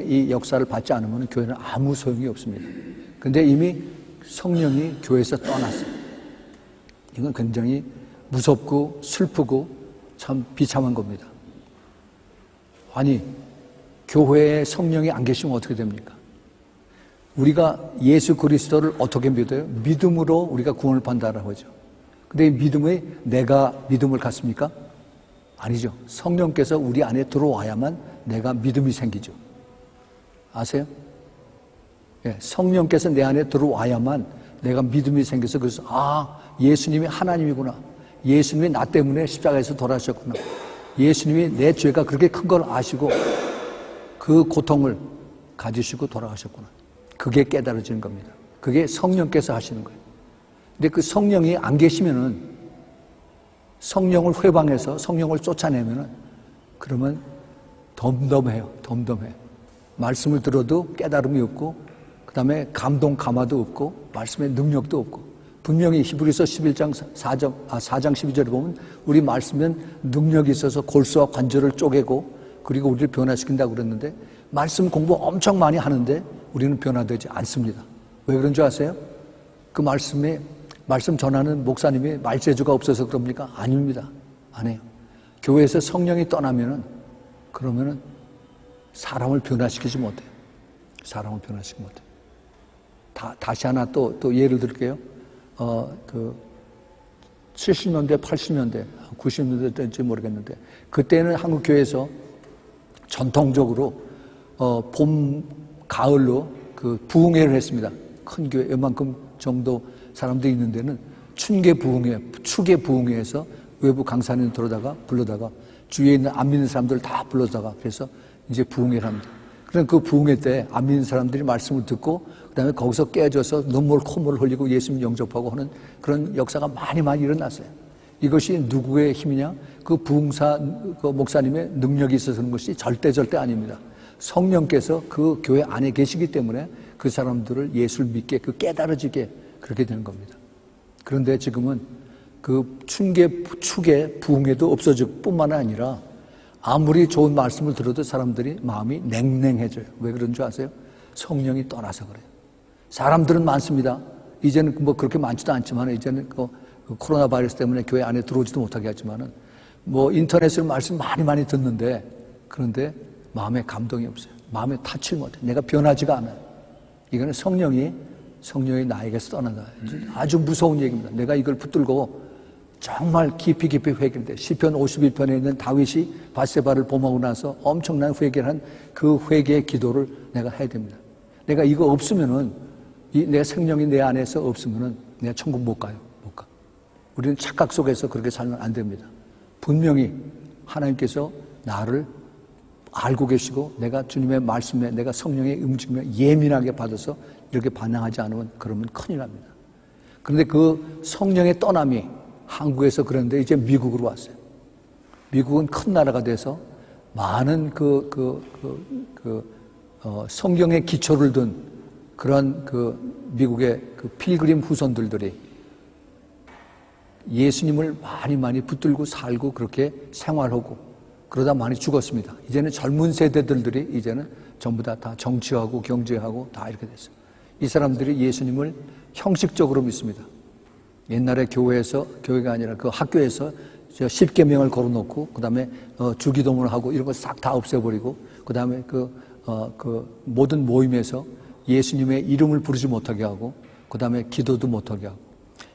이 역사를 받지 않으면 교회는 아무 소용이 없습니다. 그런데 이미 성령이 교회에서 떠났어요. 이건 굉장히 무섭고 슬프고 참 비참한 겁니다. 아니 교회에 성령이 안 계시면 어떻게 됩니까? 우리가 예수 그리스도를 어떻게 믿어요? 믿음으로 우리가 구원을 받는다라고 하죠. 근데 이 믿음에 내가 믿음을 갖습니까? 아니죠. 성령께서 우리 안에 들어와야만 내가 믿음이 생기죠. 아세요? 예, 성령께서 내 안에 들어와야만 내가 믿음이 생겨서 그래서 예수님이 하나님이구나. 예수님이 나 때문에 십자가에서 돌아가셨구나. 예수님이 내 죄가 그렇게 큰 걸 아시고 그 고통을 가지시고 돌아가셨구나. 그게 깨달아지는 겁니다. 그게 성령께서 하시는 거예요. 근데 그 성령이 안 계시면은, 성령을 회방해서 성령을 쫓아내면은, 그러면 덤덤해요. 덤덤해. 말씀을 들어도 깨달음이 없고, 그 다음에 감동 감화도 없고, 말씀의 능력도 없고. 분명히 히브리서 11장 4장 12절에 보면 우리 말씀은 능력이 있어서 골수와 관절을 쪼개고 그리고 우리를 변화시킨다고 그랬는데, 말씀 공부 엄청 많이 하는데 우리는 변화되지 않습니다. 왜 그런 줄 아세요? 그 말씀 전하는 목사님이 말재주가 없어서 그럽니까? 아닙니다. 아니에요. 교회에서 성령이 떠나면은, 그러면은 사람을 변화시키지 못해요. 사람을 변화시키지 못해요. 다시 하나 또 예를 들게요. 70년대, 80년대, 90년대 때인지 모르겠는데, 그때는 한국 교회에서 전통적으로 봄, 가을로 그 부흥회를 했습니다. 큰 교회 이만큼 정도 사람들이 있는 데는 춘계 부흥회, 축계 부흥회에서 외부 강사님 불러다가 주위에 있는 안 믿는 사람들 다 불러다가 그래서 이제 부흥회를 합니다. 그럼 그 부흥회 때 안 믿는 사람들이 말씀을 듣고 그다음에 거기서 깨져서 눈물 콧물을 흘리고 예수님 영접하고 하는 그런 역사가 많이 일어났어요. 이것이 누구의 힘이냐? 그 부흥사 그 목사님의 능력이 있어서 그런 것이 절대 아닙니다. 성령께서 그 교회 안에 계시기 때문에 그 사람들을 예수를 믿게, 그 깨달아지게 그렇게 되는 겁니다. 그런데 지금은 그 축의 부흥회도 없어질 뿐만 아니라 아무리 좋은 말씀을 들어도 사람들이 마음이 냉랭해져요. 왜 그런 줄 아세요? 성령이 떠나서 그래요. 사람들은 많습니다. 이제는 뭐 그렇게 많지도 않지만, 이제는 그 코로나 바이러스 때문에 교회 안에 들어오지도 못하게 하지만은, 뭐 인터넷으로 말씀 많이 듣는데, 그런데 마음에 감동이 없어요. 마음에 타치를 못해요. 내가 변하지가 않아요. 이거는 성령이 나에게서 떠난다. 아주 무서운 얘기입니다. 내가 이걸 붙들고 정말 깊이 회개인데, 시편 51편에 있는 다윗이 밧세바를 범하고 나서 엄청난 회개를 한 그 회개의 기도를 내가 해야 됩니다. 내가 이거 없으면은, 내 성령이 내 안에서 없으면은 내가 천국 못 가요. 못 가. 우리는 착각 속에서 그렇게 살면 안 됩니다. 분명히 하나님께서 나를 알고 계시고 내가 주님의 말씀에, 내가 성령의 움직임에 예민하게 받아서 이렇게 반응하지 않으면, 그러면 큰일 납니다. 그런데 그 성령의 떠남이 한국에서 그런데 이제 미국으로 왔어요. 미국은 큰 나라가 돼서 많은 성경의 기초를 둔 그런 미국의 필그림 후손들이 예수님을 많이 붙들고 살고 그렇게 생활하고 그러다 많이 죽었습니다. 이제는 젊은 세대들이 이제는 전부 다 정치하고 경제하고 다 이렇게 됐어요. 이 사람들이 예수님을 형식적으로 믿습니다. 옛날에 교회가 아니라 그 학교에서 10계명을 걸어놓고, 그 다음에 주기도문을 하고 이런 거 싹 다 없애버리고, 그 다음에 모든 모임에서 예수님의 이름을 부르지 못하게 하고, 그 다음에 기도도 못하게 하고,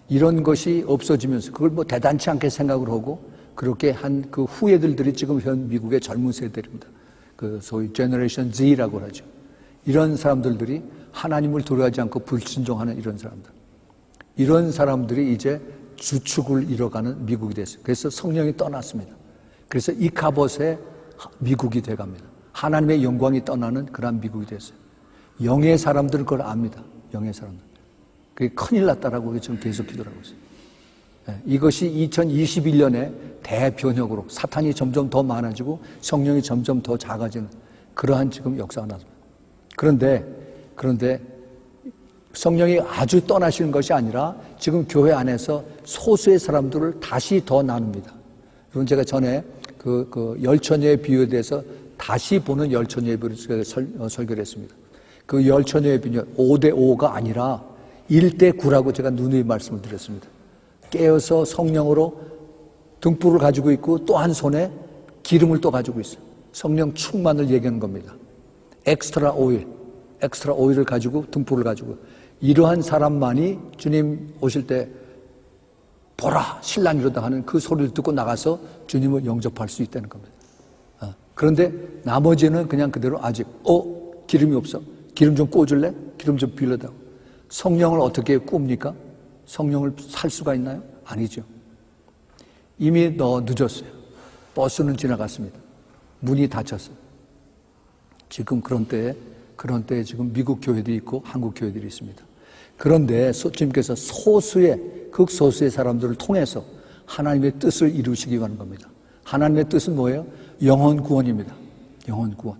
이런 것이 없어지면서 그걸 뭐 대단치 않게 생각을 하고, 그렇게 한 그 후예들이 지금 현 미국의 젊은 세대입니다. 그 소위 제너레이션 Z라고 하죠. 이런 사람들이 하나님을 두려워하지 않고 불순종하는 이런 사람들이 이제 주축을 이뤄가는 미국이 됐어요. 그래서 성령이 떠났습니다. 그래서 이카봇의 미국이 돼갑니다. 하나님의 영광이 떠나는 그런 미국이 됐어요. 영의 사람들은 그걸 압니다. 영의 사람들. 그게 큰일 났다라고 지금 계속 기도를 하고 있어요. 이것이 2021년에 대변혁으로 사탄이 점점 더 많아지고 성령이 점점 더 작아지는 그러한 지금 역사가 나습니다. 그런데 성령이 아주 떠나시는 것이 아니라 지금 교회 안에서 소수의 사람들을 다시 더 나눕니다. 여러분, 제가 전에 그 열처녀의 비유에 대해서 다시 보는 열처녀의 비유를 설교를 했습니다. 그 열처녀의 비유 5대5가 아니라 1대9라고 제가 누누이 말씀을 드렸습니다. 깨어서 성령으로 등불을 가지고 있고 또 한 손에 기름을 또 가지고 있어요. 성령 충만을 얘기하는 겁니다. 엑스트라 오일을 가지고 등불을 가지고, 이러한 사람만이 주님 오실 때 보라 신랑이 이러다 하는 그 소리를 듣고 나가서 주님을 영접할 수 있다는 겁니다. 그런데 나머지는 그냥 그대로 아직 기름이 없어, 기름 좀 꽂을래? 기름 좀 빌려다오. 성령을 어떻게 꿉니까? 성령을 살 수가 있나요? 아니죠. 이미 늦었어요. 버스는 지나갔습니다. 문이 닫혔어요. 지금 그런 때에 지금 미국 교회들이 있고 한국 교회들이 있습니다. 그런데 주님께서 극소수의 사람들을 통해서 하나님의 뜻을 이루시기 원하는 겁니다. 하나님의 뜻은 뭐예요? 영혼 구원입니다. 영혼 구원.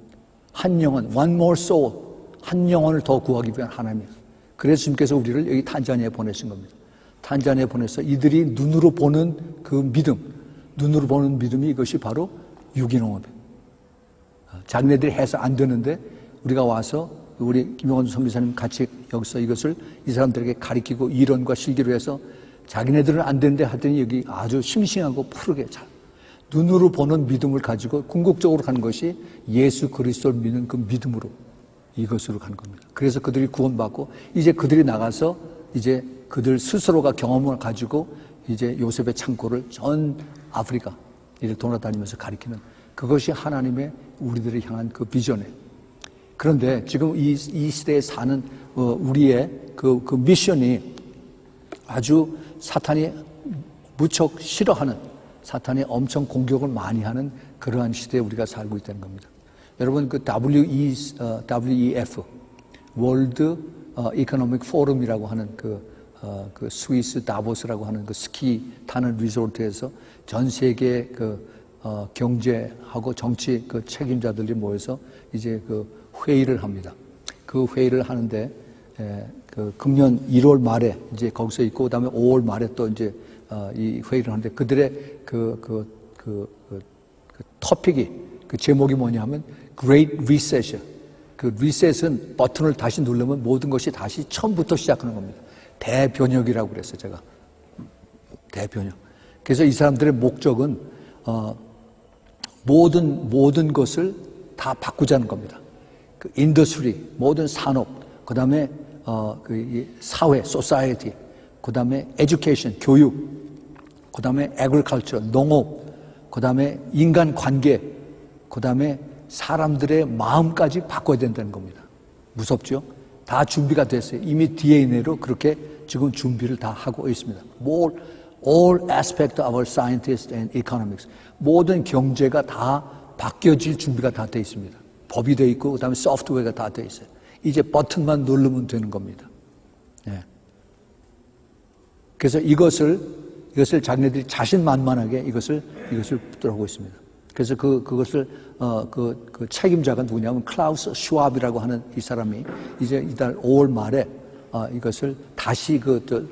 한 영혼, one more soul. 한 영혼을 더 구하기 위한 하나님이에요. 그래서 주님께서 우리를 여기 탄자니아에 보내신 겁니다. 탄자니아에 보내서 이들이 눈으로 보는 그 믿음, 눈으로 보는 믿음이 이것이 바로 유기농업이에요. 자기네들이 해서 안 되는데 우리가 와서 우리 김용원 선교사님 같이 여기서 이것을 이 사람들에게 가르치고 이론과 실기로 해서 자기네들은 안 되는데 하더니 여기 아주 싱싱하고 푸르게 잘 눈으로 보는 믿음을 가지고 궁극적으로 가는 것이 예수 그리스도를 믿는 그 믿음으로 이것으로 가는 겁니다. 그래서 그들이 구원받고 이제 그들이 나가서 이제 그들 스스로가 경험을 가지고 이제 요셉의 창고를 전 아프리카 이를 돌아다니면서 가리키는 그것이 하나님의 우리들을 향한 그 비전이에요. 그런데 지금 이 시대에 사는 우리의 그 미션이 아주 사탄이 무척 싫어하는 사탄이 엄청 공격을 많이 하는 그러한 시대에 우리가 살고 있다는 겁니다. 여러분 그 WEF 월드 이코노믹 포럼이라고 하는 그 스위스 다보스라고 하는 그 스키 타는 리조트에서 전 세계 경제하고 정치 그 책임자들이 모여서 이제 그 회의를 합니다. 그 회의를 하는데 그 금년 1월 말에 이제 거기서 있고 그다음에 5월 말에 또 이제 이 회의를 하는데 그들의 그 토픽이 그 제목이 뭐냐면 Great Reset이요. 그 리셋은 버튼을 다시 누르면 모든 것이 다시 처음부터 시작하는 겁니다. 대변혁이라고 그랬어요, 제가. 대변혁. 그래서 이 사람들의 목적은 모든 것을 다 바꾸자는 겁니다. 그 인더스트리, 모든 산업, 그다음에 사회, 소사이어티, 그다음에 에듀케이션, 교육, 그다음에 애그리컬처, 농업, 그다음에 인간 관계, 그다음에 사람들의 마음까지 바꿔야 된다는 겁니다. 무섭죠? 다 준비가 됐어요. 이미 DNA로 그렇게 지금 준비를 다 하고 있습니다. All aspect of our scientists and economics. 모든 경제가 다 바뀌어질 준비가 다 되어 있습니다. 법이 되어 있고 그다음에 소프트웨어가 다 되어 있어요. 이제 버튼만 누르면 되는 겁니다. 네. 그래서 이것을 자기네들이 자신만만하게 이것을 붙들어오고 있습니다. 그래서 그것을 그 책임자가 누구냐면 클라우스 슈왑이라고 하는 이 사람이 이제 이달 5월 말에 이것을 다시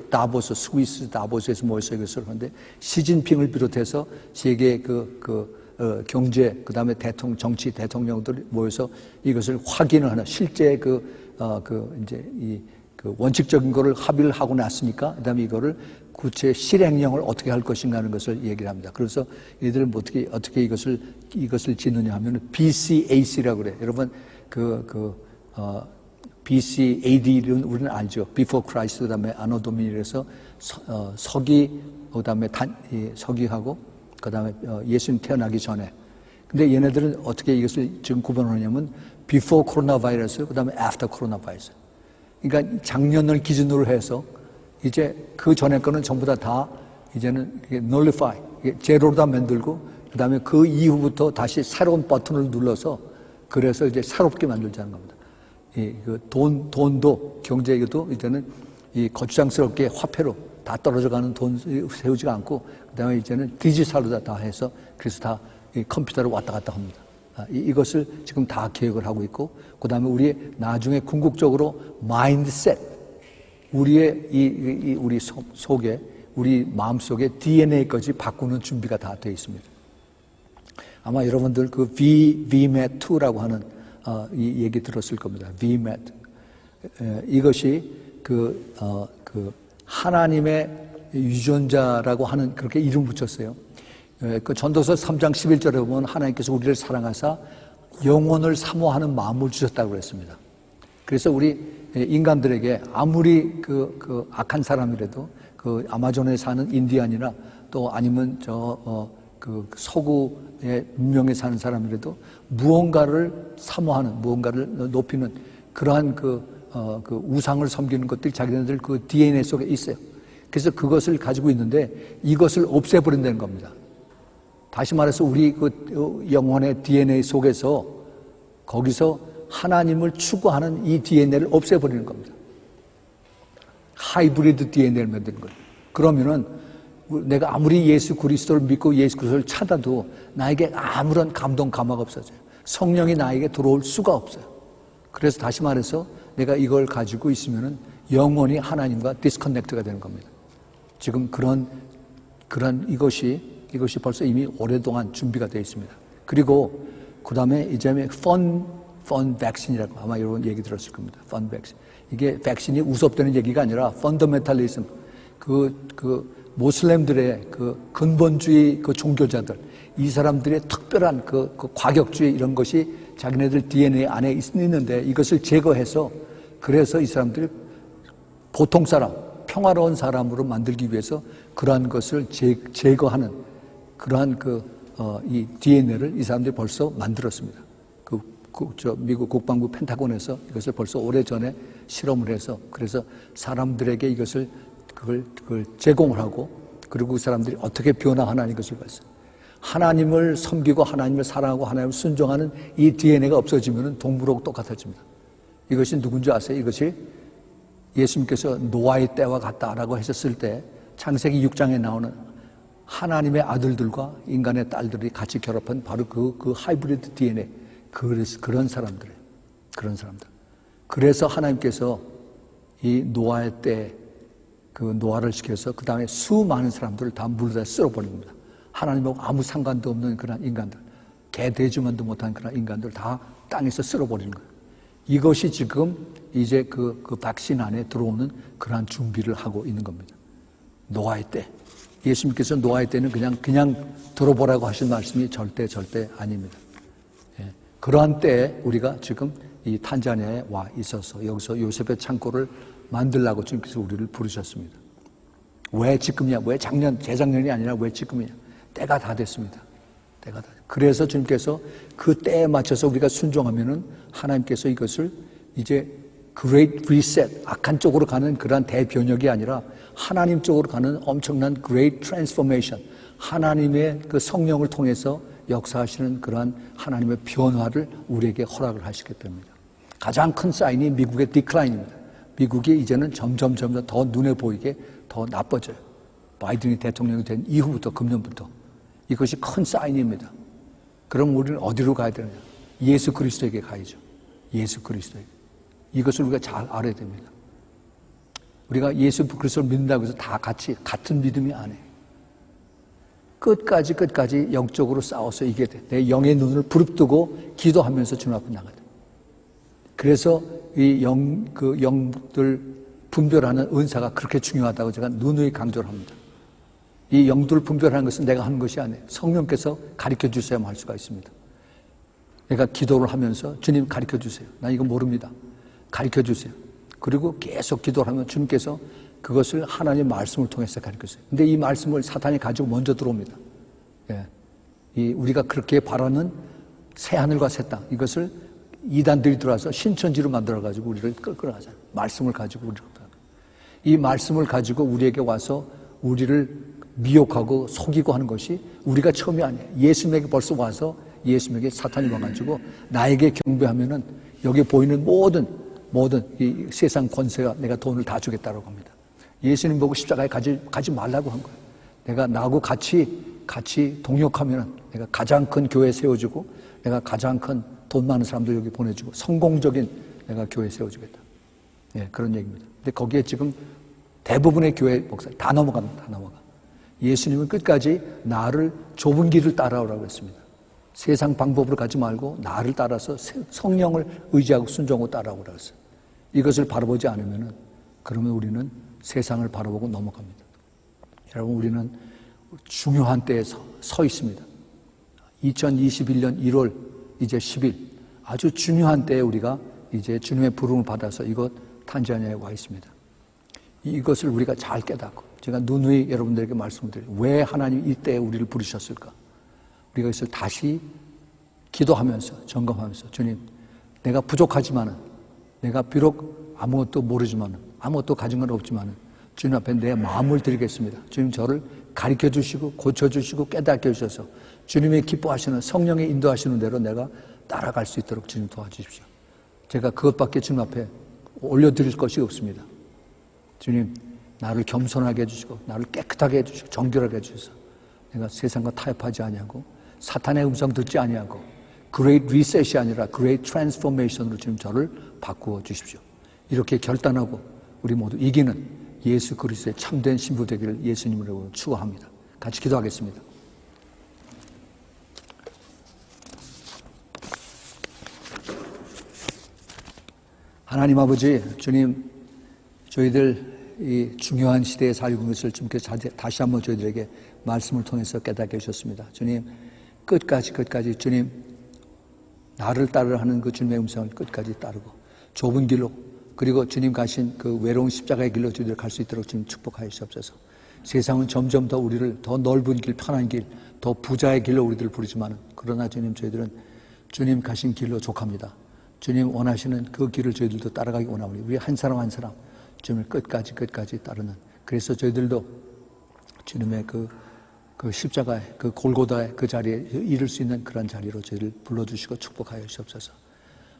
다보스 스위스 다보스에서 모여서 이것을 하는데 시진핑을 비롯해서 세계 경제 그다음에 정치 대통령들이 모여서 이것을 확인을 하는 실제 이제 그 원칙적인 거를 합의를 하고 났으니까 그다음에 이거를 구체 실행령을 어떻게 할 것인가 하는 것을 얘기를 합니다. 그래서 이들은 어떻게 이것을 짓느냐 하면 BCAC라고 그래요. 여러분 BCAD는 우리는 알죠. Before Christ 그다음에 Anno Domini에서 서기 그다음에 서기하고 그다음에 예수님 태어나기 전에. 근데 얘네들은 어떻게 이것을 지금 구분하냐면 Before Coronavirus 그다음에 After Coronavirus. 그러니까 작년을 기준으로 해서 이제 그 전에 거는 전부 다 이제는 nullify, 제로로 다 만들고 그다음에 그 이후부터 다시 새로운 버튼을 눌러서 그래서 이제 새롭게 만들자는 겁니다. 돈도 경제에도 이제는 이 거추장스럽게 화폐로 다 떨어져가는 돈 세우지가 않고 그다음에 이제는 디지털로 다 해서 그래서 다 컴퓨터로 왔다 갔다 합니다. 이것을 지금 다 계획을 하고 있고 그다음에 우리 나중에 궁극적으로 마인드셋 우리의 우리 속에 우리 마음속에 DNA까지 바꾸는 준비가 다 되어 있습니다. 아마 여러분들 그 VMAT2라고 하는 이 얘기 들었을 겁니다. VMAT. 이것이 하나님의 유전자라고 하는 그렇게 이름 붙였어요. 그 전도서 3장 11절에 보면 하나님께서 우리를 사랑하사 영혼을 사모하는 마음을 주셨다고 그랬습니다. 그래서 우리 인간들에게 아무리 그 악한 사람이라도 그 아마존에 사는 인디안이나 또 아니면 그 서구의 문명에 사는 사람이라도 무언가를 사모하는 무언가를 높이는 그러한 그 우상을 섬기는 것들이 자기네들 그 DNA 속에 있어요. 그래서 그것을 가지고 있는데 이것을 없애버린다는 겁니다. 다시 말해서 우리 그 영혼의 DNA 속에서 거기서 하나님을 추구하는 이 DNA를 없애버리는 겁니다. 하이브리드 DNA를 만드는 거예요. 그러면은 내가 아무리 예수 그리스도를 믿고 예수 그리스도를 찾아도 나에게 아무런 감동 감화가 없어져요. 성령이 나에게 들어올 수가 없어요. 그래서 다시 말해서 내가 이걸 가지고 있으면은 영원히 하나님과 디스커넥트가 되는 겁니다. 지금 그런 이것이 벌써 이미 오랫동안 준비가 되어 있습니다. 그리고 그 다음에 이제 펀 백신이라고 아마 여러분 얘기 들었을 겁니다. 펀 백신. 이게 백신이 우습다는 얘기가 아니라 펀더멘탈리즘, 모슬렘들의 그 근본주의 그 종교자들, 이 사람들의 특별한 그 과격주의 이런 것이 자기네들 DNA 안에 있는데 이것을 제거해서 그래서 이 사람들이 보통 사람, 평화로운 사람으로 만들기 위해서 그러한 것을 제거하는 그러한 이 DNA를 이 사람들이 벌써 만들었습니다. 미국 국방부 펜타곤에서 이것을 벌써 오래전에 실험을 해서 그래서 사람들에게 그걸 제공을 하고 그리고 그 사람들이 어떻게 변화하나는 것을 봤어요. 하나님을 섬기고 하나님을 사랑하고 하나님을 순종하는 이 DNA가 없어지면 동물하고 똑같아집니다. 이것이 누군지 아세요? 이것이 예수님께서 노아의 때와 같다라고 하셨을 때 창세기 6장에 나오는 하나님의 아들들과 인간의 딸들이 같이 결합한 바로 그 하이브리드 DNA 그런 사람들이에요. 그런 사람들. 그래서 하나님께서 이 노아의 때 그 노아를 시켜서 그 다음에 수많은 사람들을 다 물에다 쓸어버립니다. 하나님하고 아무 상관도 없는 그런 인간들, 개돼지만도 못한 그런 인간들 다 땅에서 쓸어버리는 거예요. 이것이 지금 이제 그 백신 안에 들어오는 그러한 준비를 하고 있는 겁니다. 노아의 때. 예수님께서 노아의 때는 그냥 들어보라고 하신 말씀이 절대 아닙니다. 예. 그러한 때에 우리가 지금 이 탄자니아에 와 있어서 여기서 요셉의 창고를 만들라고 주님께서 우리를 부르셨습니다. 왜 지금이야? 왜 재작년이 아니라 왜 지금이냐? 때가 다 됐습니다. 때가 다. 그래서 주님께서 그 때에 맞춰서 우리가 순종하면은 하나님께서 이것을 이제 Great Reset, 악한 쪽으로 가는 그러한 대변혁이 아니라 하나님 쪽으로 가는 엄청난 Great Transformation, 하나님의 그 성령을 통해서 역사하시는 그러한 하나님의 변화를 우리에게 허락을 하시게 됩니다. 가장 큰 사인이 미국의 디클라인입니다. 미국이 이제는 점점 더 눈에 보이게 더 나빠져요. 바이든이 대통령이 된 이후부터, 금년부터. 이것이 큰 사인입니다. 그럼 우리는 어디로 가야 되느냐? 예수 그리스도에게 가야죠. 예수 그리스도에게. 이것을 우리가 잘 알아야 됩니다. 우리가 예수 그리스도를 믿는다고 해서 다 같은 믿음이 아니에요. 끝까지 영적으로 싸워서 이겨야 돼. 내 영의 눈을 부릅뜨고 기도하면서 주님 앞에 나가야 돼. 그래서 이 영들 분별하는 은사가 그렇게 중요하다고 제가 누누이 강조를 합니다. 이 영들 분별하는 것은 내가 하는 것이 아니에요. 성령께서 가르쳐 주셔야만 할 수가 있습니다. 내가 기도를 하면서 주님 가르쳐 주세요. 나 이거 모릅니다. 가르쳐 주세요. 그리고 계속 기도를 하면 주님께서 그것을 하나님의 말씀을 통해서 가르쳐 주세요. 근데 이 말씀을 사탄이 가지고 먼저 들어옵니다. 예. 우리가 그렇게 바라는 새 하늘과 새 땅, 이것을 이단들이 들어와서 신천지로 만들어가지고 우리를 끌어가잖아요. 말씀을 가지고 우리를. 이 말씀을 가지고 우리에게 와서 우리를 미혹하고 속이고 하는 것이 우리가 처음이 아니에요. 예수님에게 벌써 와서 예수님에게 사탄이 와가지고 나에게 경배하면은 여기 보이는 모든 이 세상 권세가 내가 돈을 다 주겠다고 합니다. 예수님 보고 십자가에 가지 말라고 한 거예요. 내가 나하고 같이 동역하면은 내가 가장 큰 교회 세워주고 내가 가장 큰 돈 많은 사람들 여기 보내주고 성공적인 내가 교회 세워주겠다. 예, 그런 얘기입니다. 근데 거기에 지금 대부분의 교회 목사 다 넘어갑니다. 다 넘어가. 예수님은 끝까지 나를 좁은 길을 따라오라고 했습니다. 세상 방법으로 가지 말고 나를 따라서 성령을 의지하고 순종하고 따라오라고 했어요. 이것을 바라보지 않으면은 그러면 우리는 세상을 바라보고 넘어갑니다. 여러분, 우리는 중요한 때에 서 있습니다. 2021년 1월 이제 10일 아주 중요한 때에 우리가 이제 주님의 부름을 받아서 이곳 탄자니아에 와 있습니다. 이것을 우리가 잘 깨닫고 제가 누누이 여러분들에게 말씀을 드려요. 왜 하나님이 이때에 우리를 부르셨을까? 우리가 이것을 다시 기도하면서 점검하면서 주님, 내가 부족하지만은 내가 비록 아무것도 모르지만은 아무것도 가진 건 없지만은 주님 앞에 내 마음을 드리겠습니다. 주님 저를 가르쳐 주시고 고쳐주시고 깨닫게 해주셔서 주님이 기뻐하시는 성령의 인도하시는 대로 내가 따라갈 수 있도록 주님 도와주십시오. 제가 그것밖에 주님 앞에 올려드릴 것이 없습니다. 주님 나를 겸손하게 해주시고 나를 깨끗하게 해주시고 정결하게 해주셔서 내가 세상과 타협하지 아니하고 사탄의 음성 듣지 아니하고 Great Reset이 아니라 Great Transformation으로 주님 저를 바꾸어 주십시오. 이렇게 결단하고 우리 모두 이기는 예수 그리스도의 참된 신부 되기를 예수님으로 축원합니다. 같이 기도하겠습니다. 하나님 아버지, 주님, 저희들 이 중요한 시대에 살고 있는 것을 주님께 다시 한번 저희들에게 말씀을 통해서 깨닫게 해주셨습니다. 주님, 끝까지 주님, 나를 따르라 하는 그 주님의 음성을 끝까지 따르고 좁은 길로 그리고 주님 가신 그 외로운 십자가의 길로 저희들 갈 수 있도록 주님 축복하여 주옵소서. 세상은 점점 더 우리를 더 넓은 길, 편한 길, 더 부자의 길로 우리들을 부르지만 그러나 주님 저희들은 주님 가신 길로 족합니다. 주님 원하시는 그 길을 저희들도 따라가기 원하오니 우리 한 사람 한 사람 주님을 끝까지 따르는 그래서 저희들도 주님의 그 십자가의 그 골고다의 그 자리에 이룰 수 있는 그런 자리로 저희를 불러주시고 축복하여 주옵소서.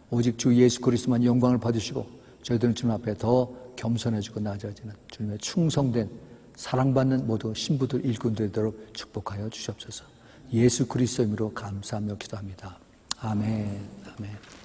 오직 주 예수 그리스도만 영광을 받으시고 저희들은 주님 앞에 더 겸손해지고 낮아지는 주님의 충성된 사랑받는 모든 신부들 일꾼들 되도록 축복하여 주시옵소서. 예수 그리스도 이름으로 감사하며 기도합니다. 아멘. 아멘.